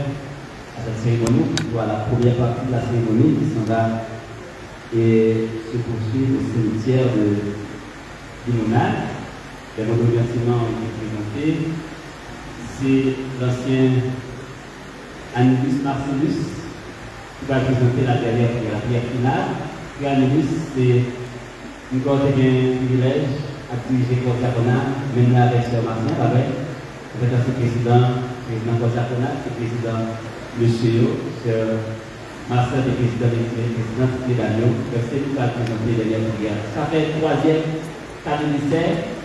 à cette cérémonie, ou à la première partie de la cérémonie qui s'en va et se poursuit au cimetière de Limonade. Les mots de remerciement ont été présentés. C'est l'ancien Annulus Marcellus qui va présenter la prière finale. Et Annulus, c'est une cause de privilège à diriger le diaconat, maintenant avec Sœur Martin, avec le président du diaconat, le président Monsieur, Sœur Marcel, le président de l'Agneau, c'est tout à présenter derrière prière. Ça fait le troisième cas de ministère.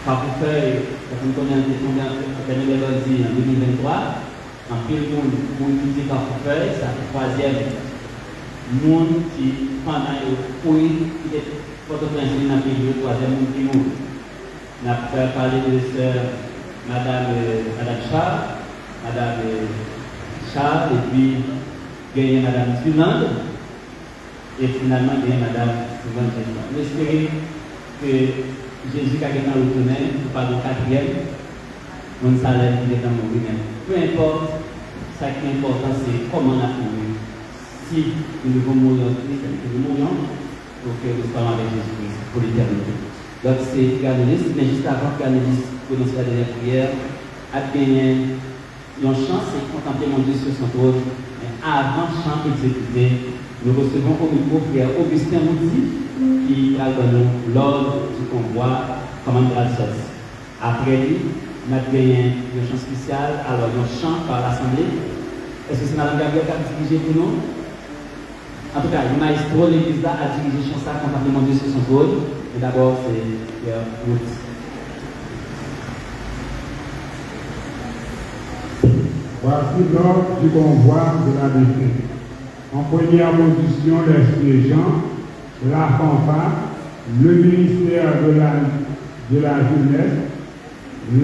Par pour faire, comme on connaît en 2023, en pile monde qui dit par pour faire, ça fait le troisième monde qui, pendant le pays, qui est Port-au-Prince, dans le pays, le troisième monde qui mourut. On a parlé de sœur Madame Charles, et puis gagné Madame Sulande, et finalement gagné Madame Sulande. J'espère que Jésus a quelqu'un retourné, pour pas de quatrième, on salaire qui est dans mon lui-même. Peu importe, ce qui est important, c'est comment on a trouvé. Si nous devons mourir en Christ, nous mourons pour que nous soyons avec Jésus-Christ pour l'éternité. Donc c'est Garnelis, mais juste avant que Garnelis prononce la dernière prière, a gagné une chance et contempler mon Dieu sur son trône. Mais avant chant exécuté, nous recevons au micro frère Augustin Moudi qui a donné l'ordre du convoi comme un sorti. Après lui, nous avons gagné une chance spéciale, alors un chant par l'Assemblée. Est-ce que c'est Mme Gabriel qui a dirigé pour nous? En tout cas, le maestro de l'église là a dirigé son sac contemplé Dieu sur son trône. Et d'abord, c'est Pierre Woods. Voici l'ordre du convoi de la défaite. En première position, les gens, la fanfare, le ministère de la jeunesse,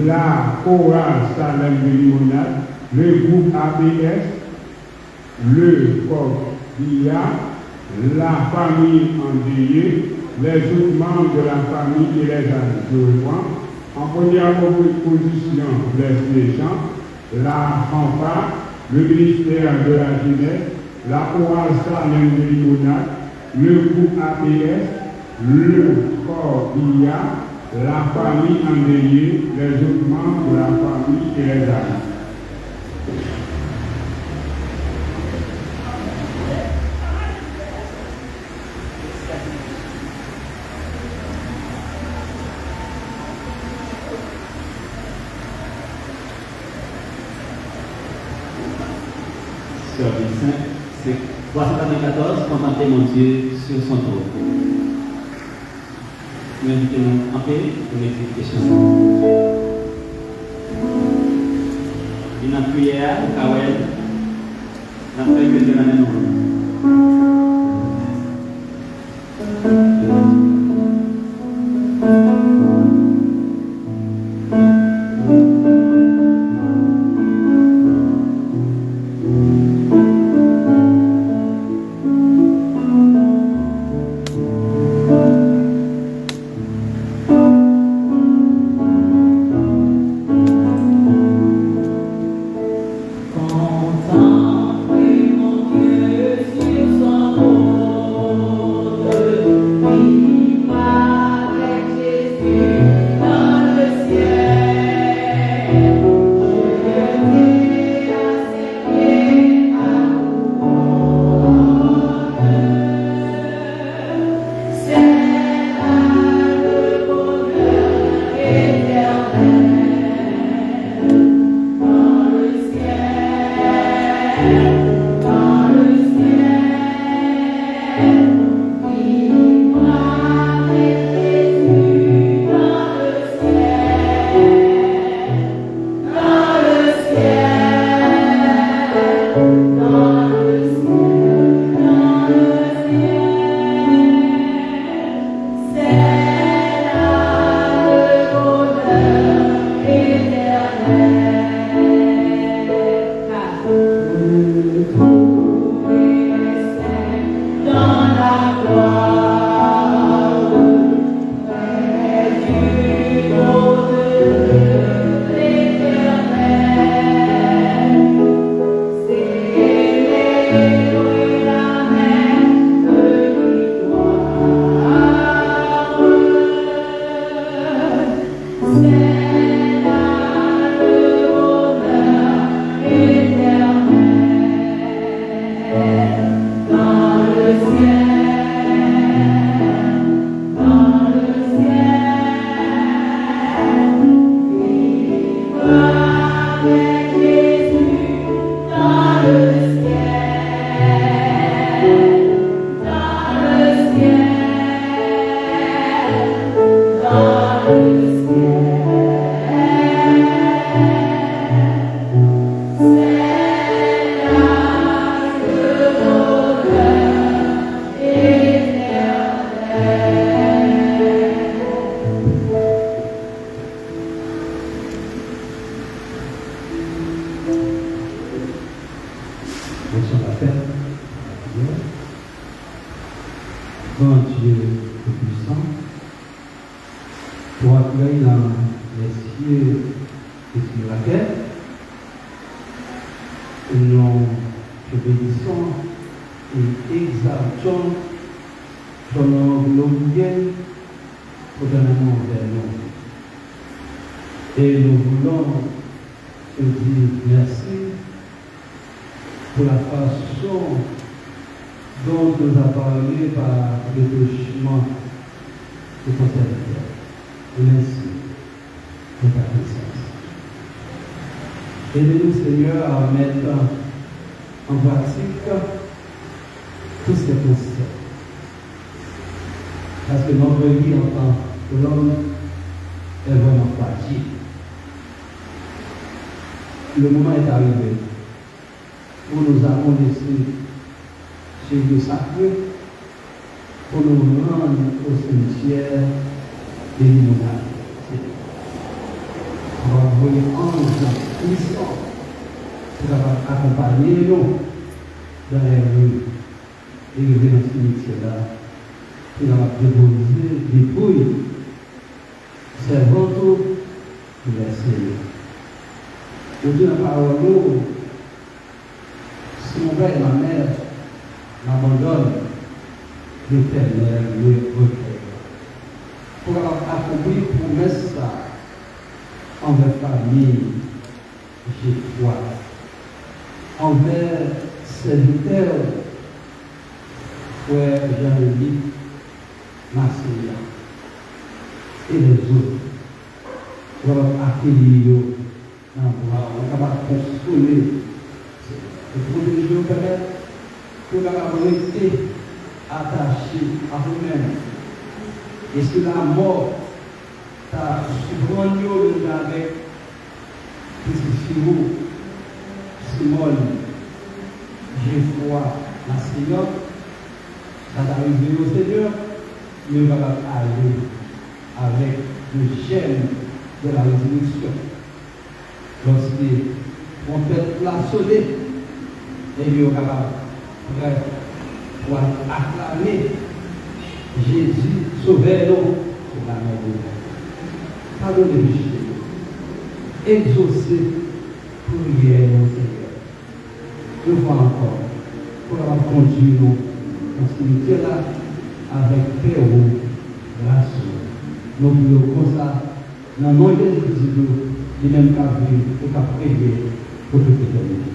la chorale Salem de Limonade, le groupe APS, le corps d'IA, la famille endeuillée, les autres membres de la famille et les amis. Je reprends. En première position, les gens, la fanfare, le ministère de la jeunesse, la chorale Salem de Limonade, le groupe APS, le corps d'IA, la famille endeuillée, les autres membres de la famille et les amis. C'est 394, contempler mon Dieu sur son trône. Nous invitons en paix pour l'exécution. Une prière, Kawel, la paix que Dieu l'amène au monde. Contemplez mon Dieu Grand Dieu tout-puissant, pour accueillir dans les cieux et sur la terre, nous te bénissons et exaltons ton nom glorieux totalement vers nous. Et nous voulons te dire merci pour la façon dont nous a parlé par le touchement de ton serviteur. Merci pour ta présence. Aidez-nous, Seigneur, à mettre en pratique tous ces concepts. Parce que notre vie en tant que l'homme est vraiment fragile. Le moment est arrivé où nous avons laissé chez Dieu sacré pour nous rendre au cimetière des limonades. On va envoyer anges puissants pour accompagner nous dans les rues et arriver dans ce cimetière-là. Il a déposé des dépouilles, servant tout, il a essayé. Aujourd'hui, la parole, si mon père et ma mère m'abandonnent, l'Éternel le recueille. Pour accomplir promesse envers famille, j'ai foi. Envers serviteurs, frère Jean-Louis, Marseilla et les autres, pour accueillir, on va consoler, et protéger nos pères, pour rester attachés à vous-même. Et si la mort t'a surpris avec Christ Simone, j'ai foi, la Seigneur, ça va arriver au Seigneur, mais on va aller avec le gène de la résurrection. Lorsqu'on fait la sonner, et on va prêt pour acclamer Jésus, sauvez-nous sur la mer de l'eau. Pardonnez les péchés. Exaucez prière au Seigneur. Une fois encore, pour avoir conduit nous dans ce cimetière-là avec paix ou grâce. Nous voulons comme ça, dans le nom de Jésus, il même qu'à vivre et qu'à prier pour toute l'éternité.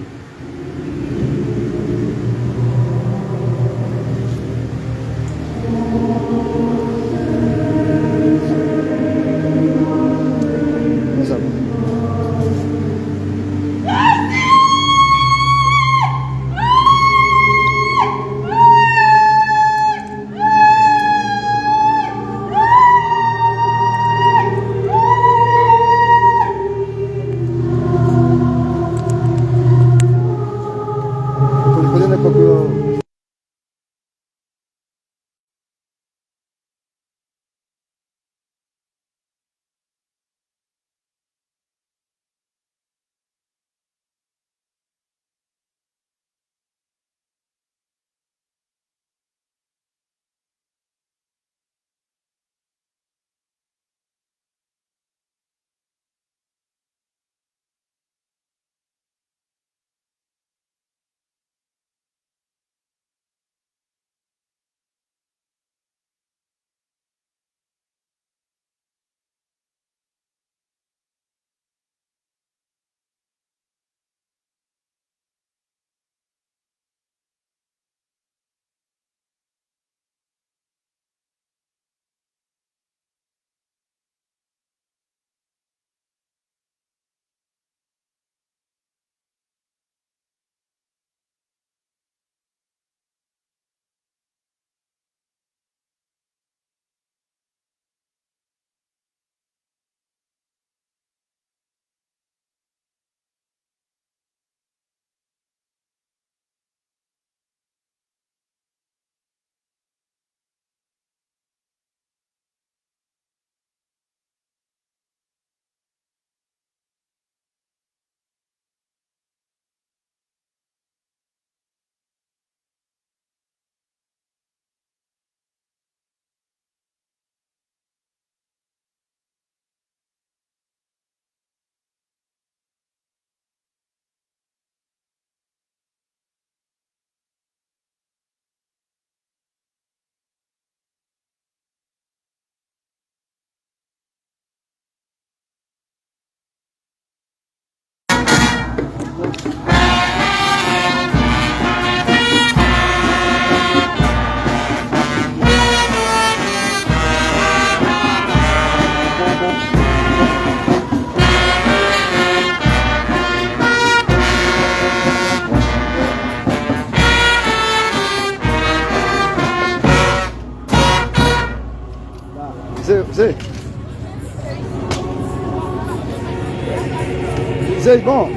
C'est bon.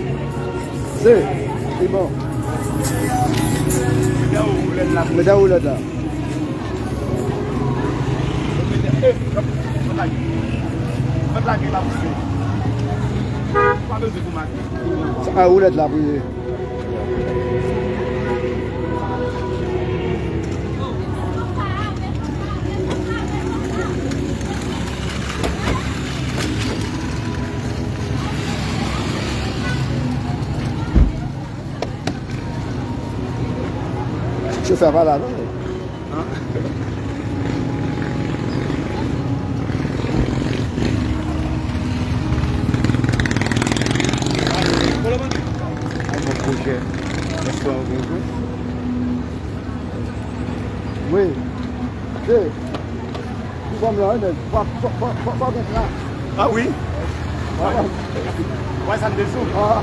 C'est bon. Mettez où là? Ah, où là de la brûlée? Je fais pas là, non? Oui. C'est. Nous sommes là, pas là. Ah oui? Voilà. Ouais, ça me dessous. Ah.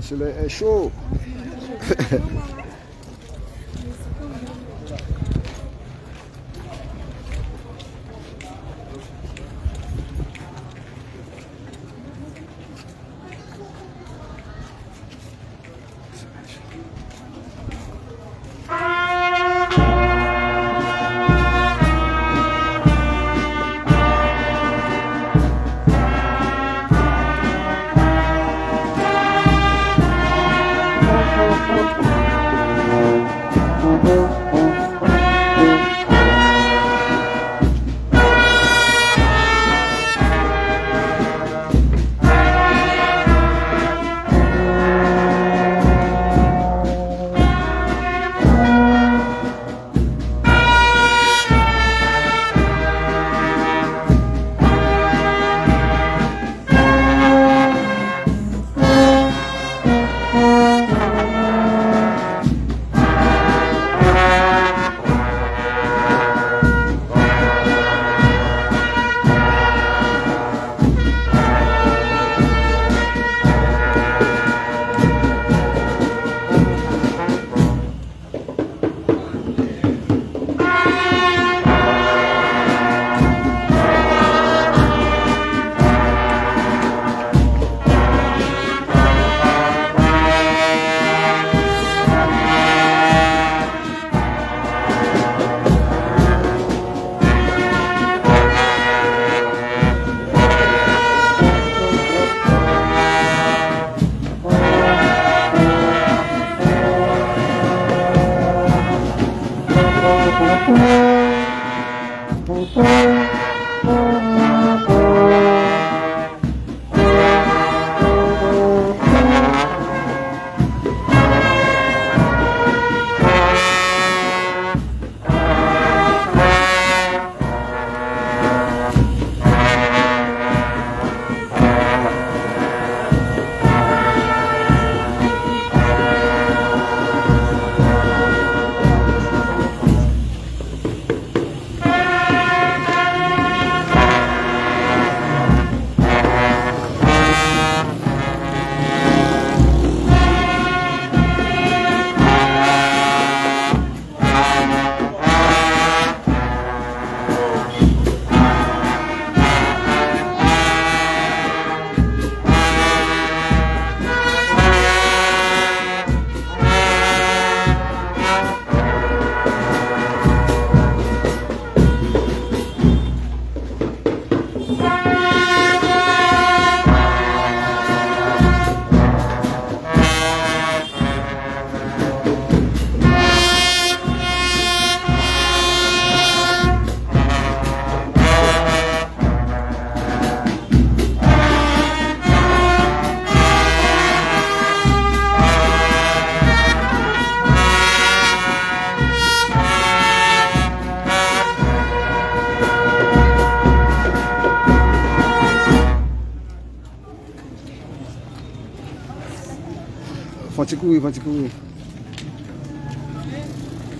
C'est chaud.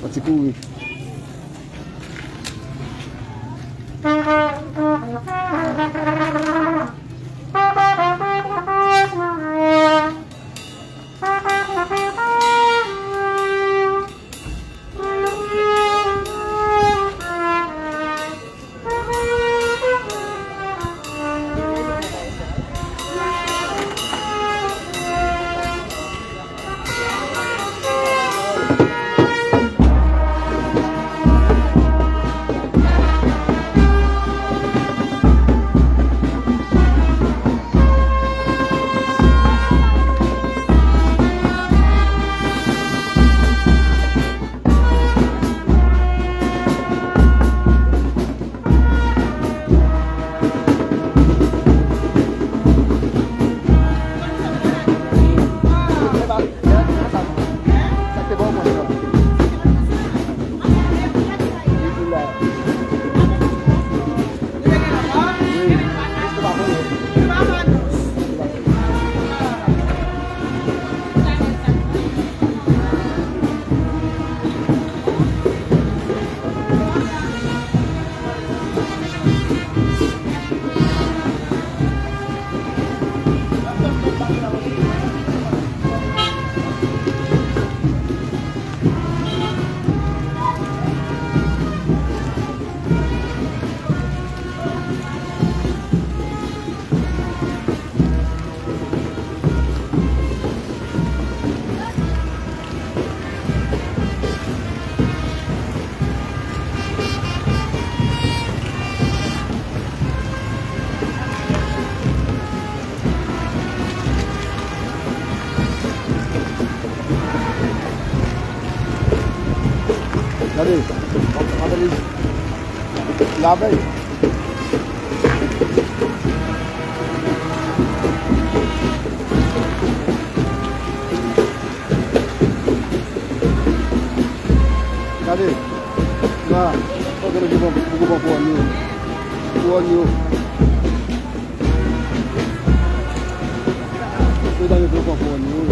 Faut courir. la veille. Regardez, là, regardez beaucoup bon pour nous. Pour nous. Vous avez beaucoup pour nous.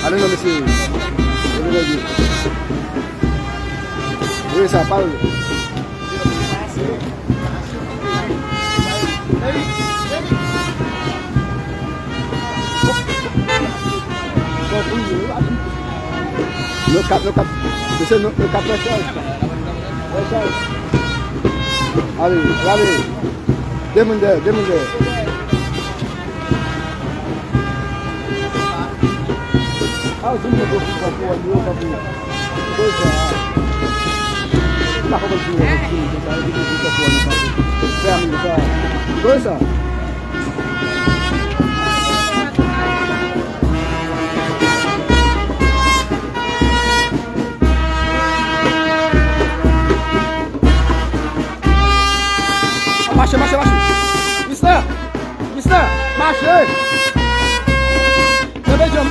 Allez, non, monsieur. Oui, ça parle. Le cap allez, allez. Demandez. Ah, je ne peux pas pour ça. Marchez. Mister, marchez. Levez jump.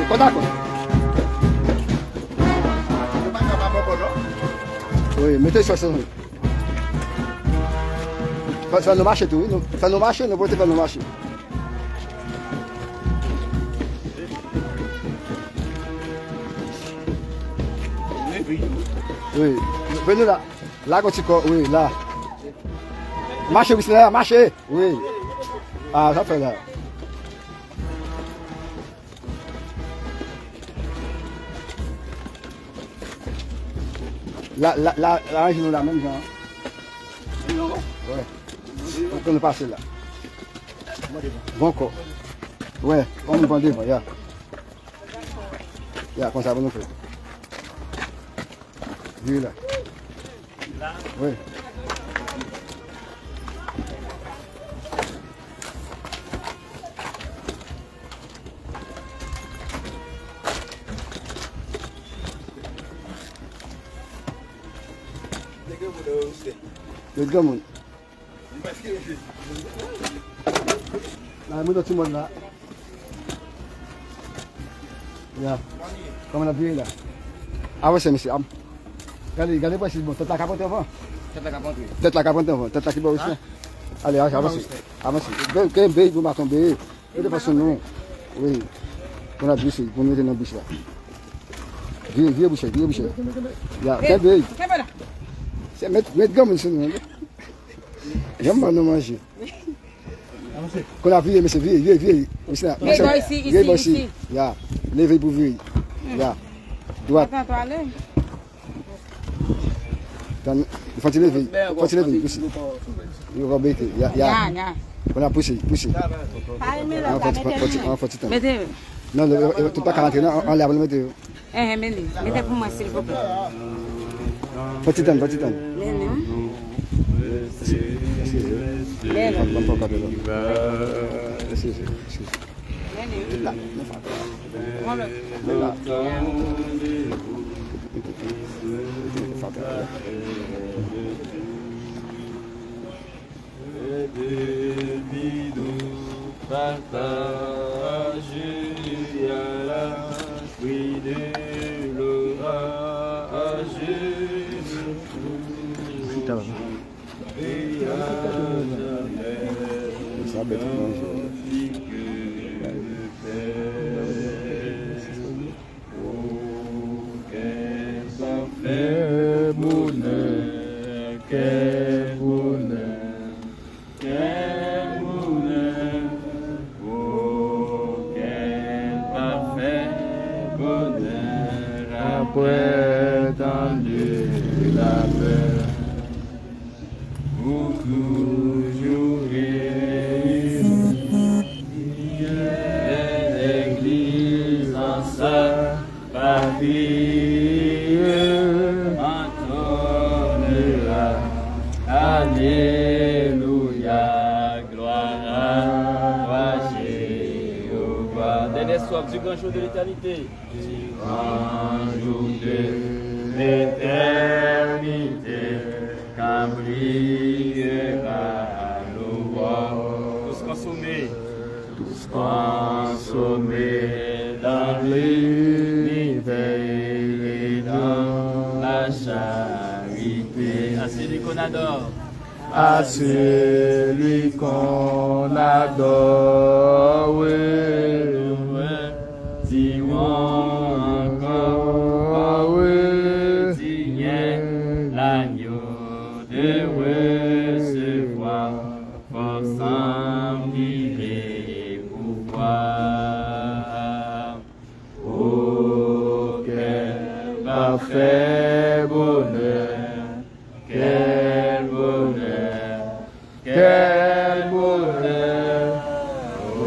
Contact. Oui, mettez sur ça. Faire nos marchés tout, faire nos marchés, nous porter faire nos marchés. Oui, venez là. Là, quand tu cours, oui, là. Marchez, oui, là, marchez. Oui. Ah, ça fait là. Là, nous la même genre. Ouais. On peut passer là. Bon corps. Ouais, on nous prend devant, ya. Ya, comme ça, on nous fait. Vu là. Oui. Le gamin. Là, nous tout le monde là. Ya. Comme on a vu là. Ah ouais, c'est monsieur. Regardez pas si bon. Tête la capote avant. Tête la capote avant. Tête la qui va aussi. Allez, avance. Quel bébé vous m'attend bébé. Et de façon non. Oui. On a vu ici. On est dans le bus là. Viens boucher. Ya, quel bébé. C'est mettre gamin sur nous. J'aime pas nous manger. Qu'on a vu, monsieur, viens. Viens ici. Ya, levez pour vieux. Ya, droite. Il faut te lever ici. Il va baisser. Ya. On a poussé. On faut te mettre. Non, tu ne peux pas rentrer, on lève le mettre. Mettez pour moi, s'il vous plaît. Petit temps. Après tendu la paix, vous toujours l'église ensemble. soif du grand jour de l'éternité. Du grand jour de l'éternité, quand brillera nos voix. Tous consommés. Tous consommés dans l'univers et dans la charité. À celui qu'on adore. À celui qu'on adore, oui, dirons encore, oui, digne l'agneau de recevoir force, empire et pouvoir. Oh, quel parfait bonheur, quel bonheur, quel bonheur, oh,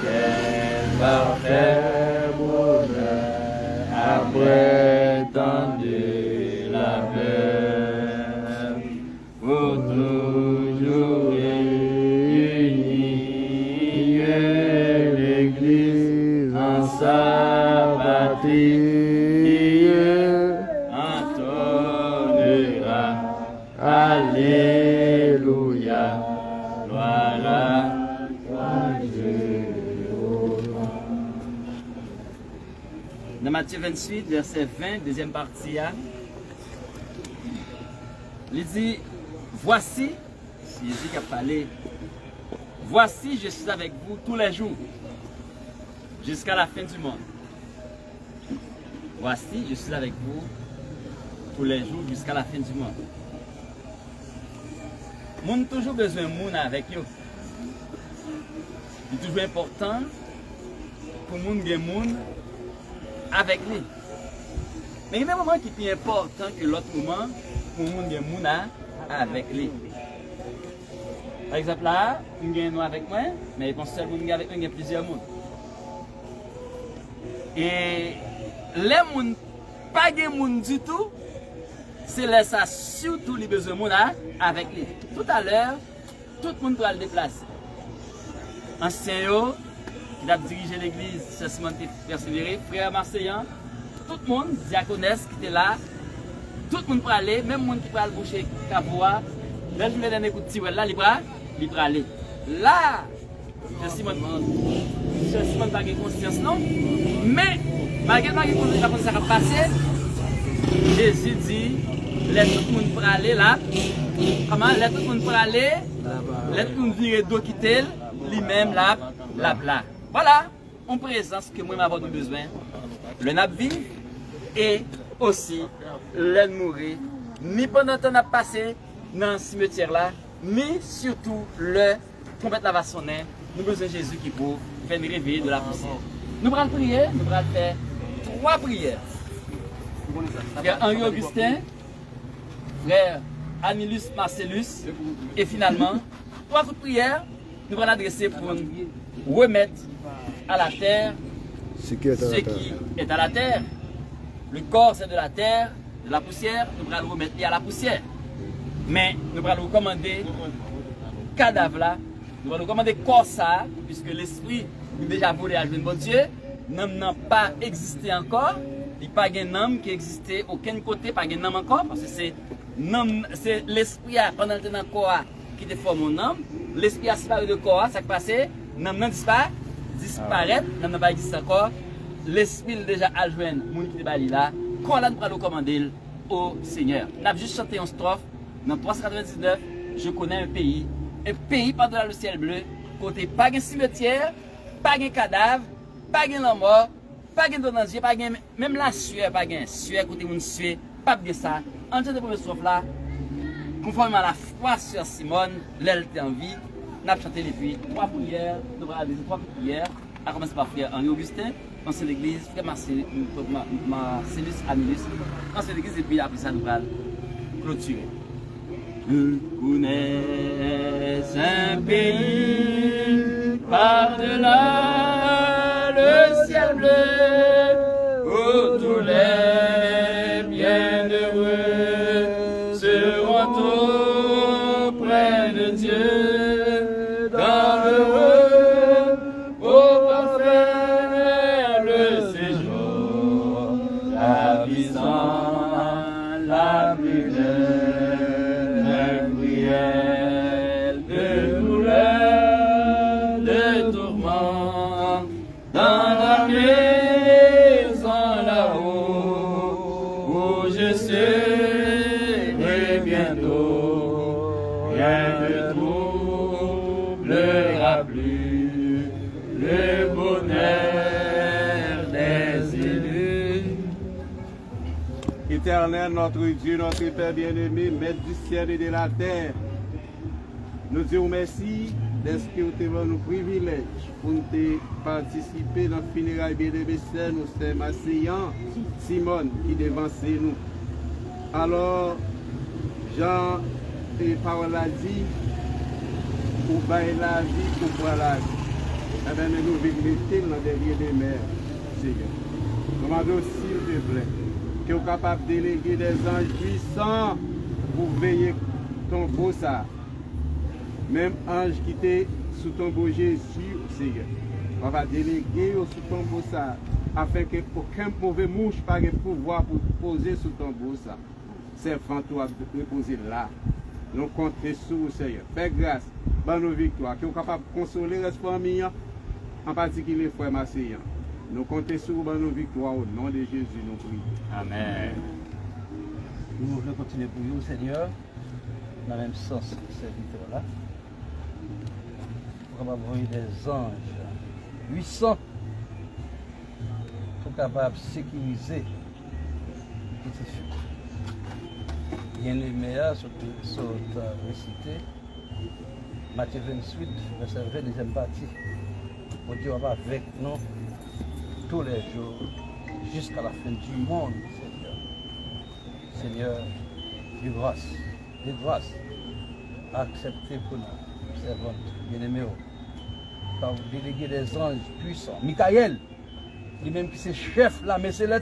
quel parfait bonheur, après tant de labeur, pour toujours réunir l'Église en sa patrie, entonnera Alléluia, gloire à Dieu. Dans Matthieu 28, verset 20, deuxième partie, il dit, voici, c'est Jésus qui a parlé, voici, je suis avec vous tous les jours, jusqu'à la fin du monde. Voici, je suis avec vous tous les jours, jusqu'à la fin du monde. Moun toujours besoin de moun avec eux. C'est toujours important pour moun gen moun avec lui. Mais il y a un moment qui est plus important que l'autre moment pour moun gen moun avec lui. Par exemple là, nous gagnons avec moi, mais quand seul moun avec moi, il y a plusieurs moun. Et les moun pas gen moun du tout. C'est là ça surtout les besoins moun avec lui. Tout à l'heure, tout le monde doit le déplacer. Ancien yo, qui a dirigé l'église, c'est Simon qui persévéré, frère Marseillan, tout le monde, diaconesse qui était là, tout le monde peut aller, même le monde qui peut aller boucher Capoua, là je voulais donner un coup de tirel là, il peut aller. Là, c'est Simon n'a pas de conscience non, mais malgré que ça va passer, Jésus dit, laisse tout le monde pour aller là. Comment? Laisse tout le monde pour aller. Laisse tout le monde virer d'eau quitter. Lui-même là. Voilà. En présence que moi m'avons besoin. Le nap vivre et aussi le mourir. Ni pendant le temps n'a passé dans le cimetière là, ni surtout le trompette la va sonner. Nous avons besoin de Jésus qui pour faire une réveil de la poussière. Nous allons prier, nous allons faire 3 prières. Frère Henri Augustin, frère Anilus Marcellus, et finalement, 3 coups de prière, nous allons adresser pour remettre à la terre ce qui est à la terre. Le corps c'est de la terre, de la poussière, nous allons remettre à la poussière. Mais nous allons recommander cadavre là, nous allons recommander corps ça, puisque l'esprit est déjà volé à bon Dieu, n'a pas existé encore. Il n'y a pas un homme qui existait aucun côté, pas un homme encore, parce que c'est l'esprit pendant le temps dans le corps qui te forme un homme. L'esprit a disparu de corps, ça qui passe, l'homme n'a disparaît, l'homme n'a pas existé encore. L'esprit est déjà à joindre, le monde qui est là, qu'on a nous recommander au Seigneur. On a juste chanté une strophe, dans 399, je connais un pays par-delà le ciel bleu, côté pas de cimetière, pas de cadavre, pas de mort. Pas de danger, pas de même la sueur, pas de sueur, côté moun sueur, pas de ça. En temps de premier souffle là, conformément à la foi sur Simone, l'elle était en vie, nous avons chanté les puis 3 prières, nous avons adressé 3 prières, à commencer par frère Henri Augustin, ancien l'église, frère Marcellus Amilus, ancien l'église, et puis après ça nous allons clôturer. Je connais un pays par-delà le ciel bleu, où tous les bienheureux seront auprès de Dieu, dans l'heureux, au parfait ravissant la plus belle cruelle de douleur, de tourment, dans la maison là-haut, où je serai bientôt, rien ne troublera plus le bonheur des élus. Éternel, notre Dieu, notre Père bien-aimé, Maître du ciel et de la terre, nous disons merci d'être que vous avez nous privilège pour nous participer dans le funérail bien-aimé, nous sommes assaillants, Simone qui devance nous. Alors, Jean et parole a dit, pour bailler la vie, pour boire la vie. Eh bien, nous vivons l'été dans derrière des mers, Seigneur. Nous demandons s'il te plaît, que vous êtes capable de déléguer des anges puissants pour veiller ton beau ça. Même ange qui était sous ton beau Jésus, Seigneur. On va déléguer sous ton beau ça, afin que aucun mauvais mouche n'ait pas pouvoir pour poser sous ton beau ça. Servant toi de reposer là. Nous comptons sur vous, Seigneur. Fais grâce, bonne nos victoires, que vous êtes capable de consoler les familles, en particulier les frères Masséens. Nous comptons sur vous, bonne nos victoires, au nom de Jésus, nous prions. Amen. Nous voulons continuer pour vous, Seigneur, dans le même sens que ces victoires-là. Pour envoyer des anges puissants pour capable de sécuriser les filles. Il y a les meilleurs sont récités. Matthieu 28, verset 20, deuxième partie. Pour Dieu va avec nous tous les jours jusqu'à la fin du monde, Seigneur. Seigneur, de grâce, acceptez pour nous, servantes, bien-aimés, par vous déléguer des anges puissants. Michael, lui-même qui c'est chef là, mais c'est là,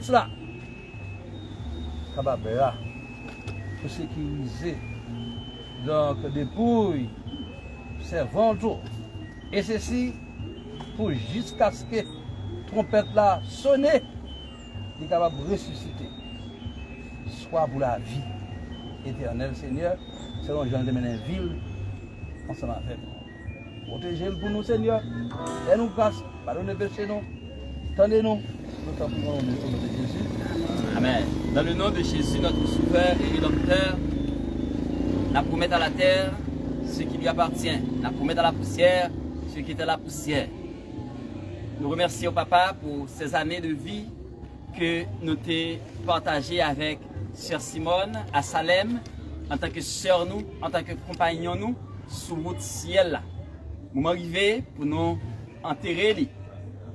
capable là, pour sécuriser donc dépouilles, servantes, et ceci pour jusqu'à ce que trompette là sonne, il est capable de ressusciter, soit pour la vie éternelle, Seigneur, selon Jean de Ménéville, ensemble avec nous. Protégez-le pour nous, Seigneur, et nous grâce, pardonnez péché nous, tendez-nous, nous t'en prions au nom de Jésus. Amen. Dans le nom de Jésus, notre Sauveur et Rédempteur, nous promettons à la terre ce qui lui appartient. Nous promettons à la poussière ce qui est à la poussière. Nous remercions Papa pour ces années de vie que nous t'ai partagées avec Sœur Simone à Salem, en tant que sœur nous, en tant que compagnon nous, sous route ciel là. Nous m'arrivons pour nous enterrer lui.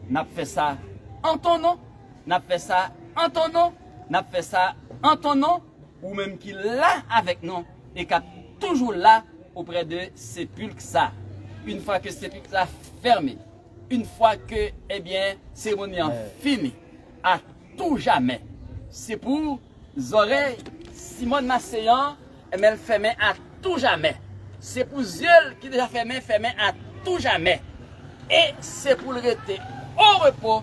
Nous avons fait ça en ton nom, nous avons fait ça en ton nom, nous avons fait ça en ton nom, ou même qu'il est là avec nous et qui est toujours là auprès de sépulcre ça. Une fois que sépulcre ça fermé, une fois que, eh bien, cérémonie finie, à tout jamais. C'est pour les oreilles, Simone Masséan, elle fermée à tout jamais. C'est pour les yeux qui déjà fermé à tout jamais. Et c'est pour le rester au repos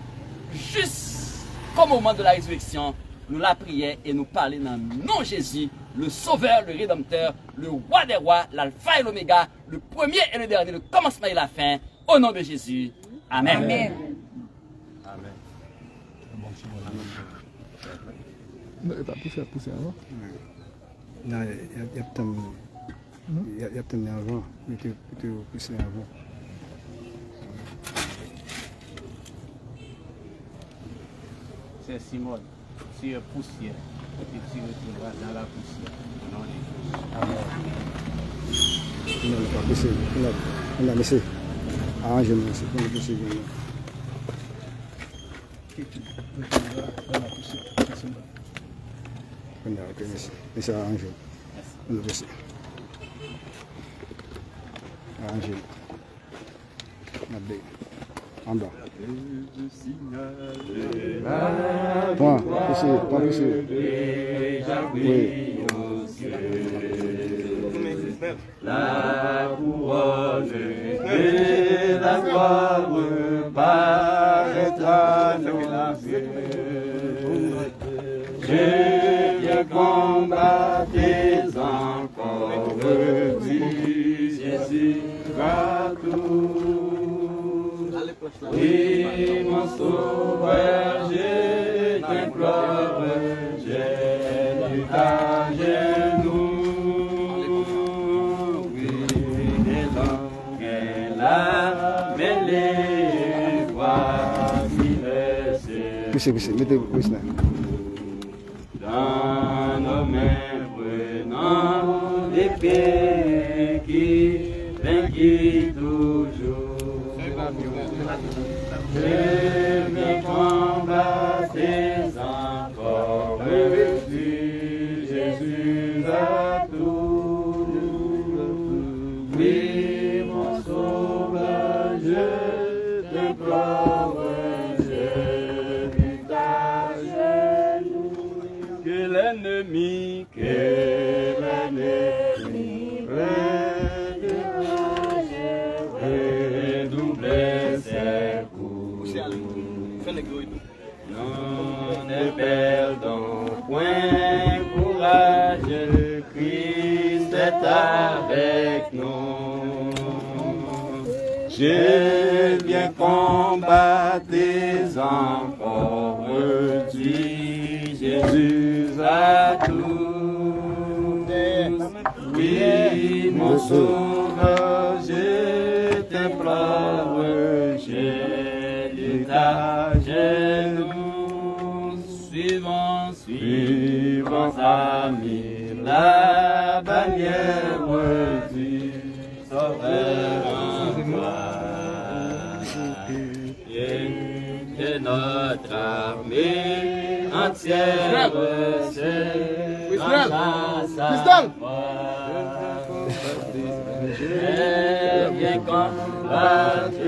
jusqu'au moment de la résurrection. Nous la prions et nous parlons dans le nom de Jésus, le Sauveur, le Rédempteur, le Roi des Rois, l'Alpha et l'Oméga, le premier et le dernier, le commencement et la fin. Au nom de Jésus. Amen. Amen. Amen. Non, il n'y a pas poussé avant. Non, il y a peut-être avant, mais il était poussé avant. C'est Simone, c'est poussière, et tu retrouveras dans la poussière. Non, Amen. Il n'a pas poussé, il a laissé. Arrangez-moi, c'est pour le pousser. Mais ça arrange. On le pousser. Arrangez. En bas. Point, pousser. Oui. La couronne de la gloire paraîtra nous. je viens combattre encore, dis Jésus va tout. Oui, mon sauveur, je t'implore, j'ai du ta genoux. Oui, des langues est là, mais les voici laissées. Monsieur, mettez-vous là. Dans nos mains prenons l'épée qui vainquit toujours. Je viens combattre encore, dis Jésus à tout. Oui, mon sauveur, je t'implore, je dis ta genoux. Que l'ennemi redouble ses coups. Non, ne perdons point courage, Christ est avec nous. Je viens combattre encore, dis Jésus à tous. Oui, mon sauveur, je t'implore, j'ai de ta genoux, suivant ami, la bannière du Sauveur en gloire. Et notre armée entière se range à sa voix. Je viens combattre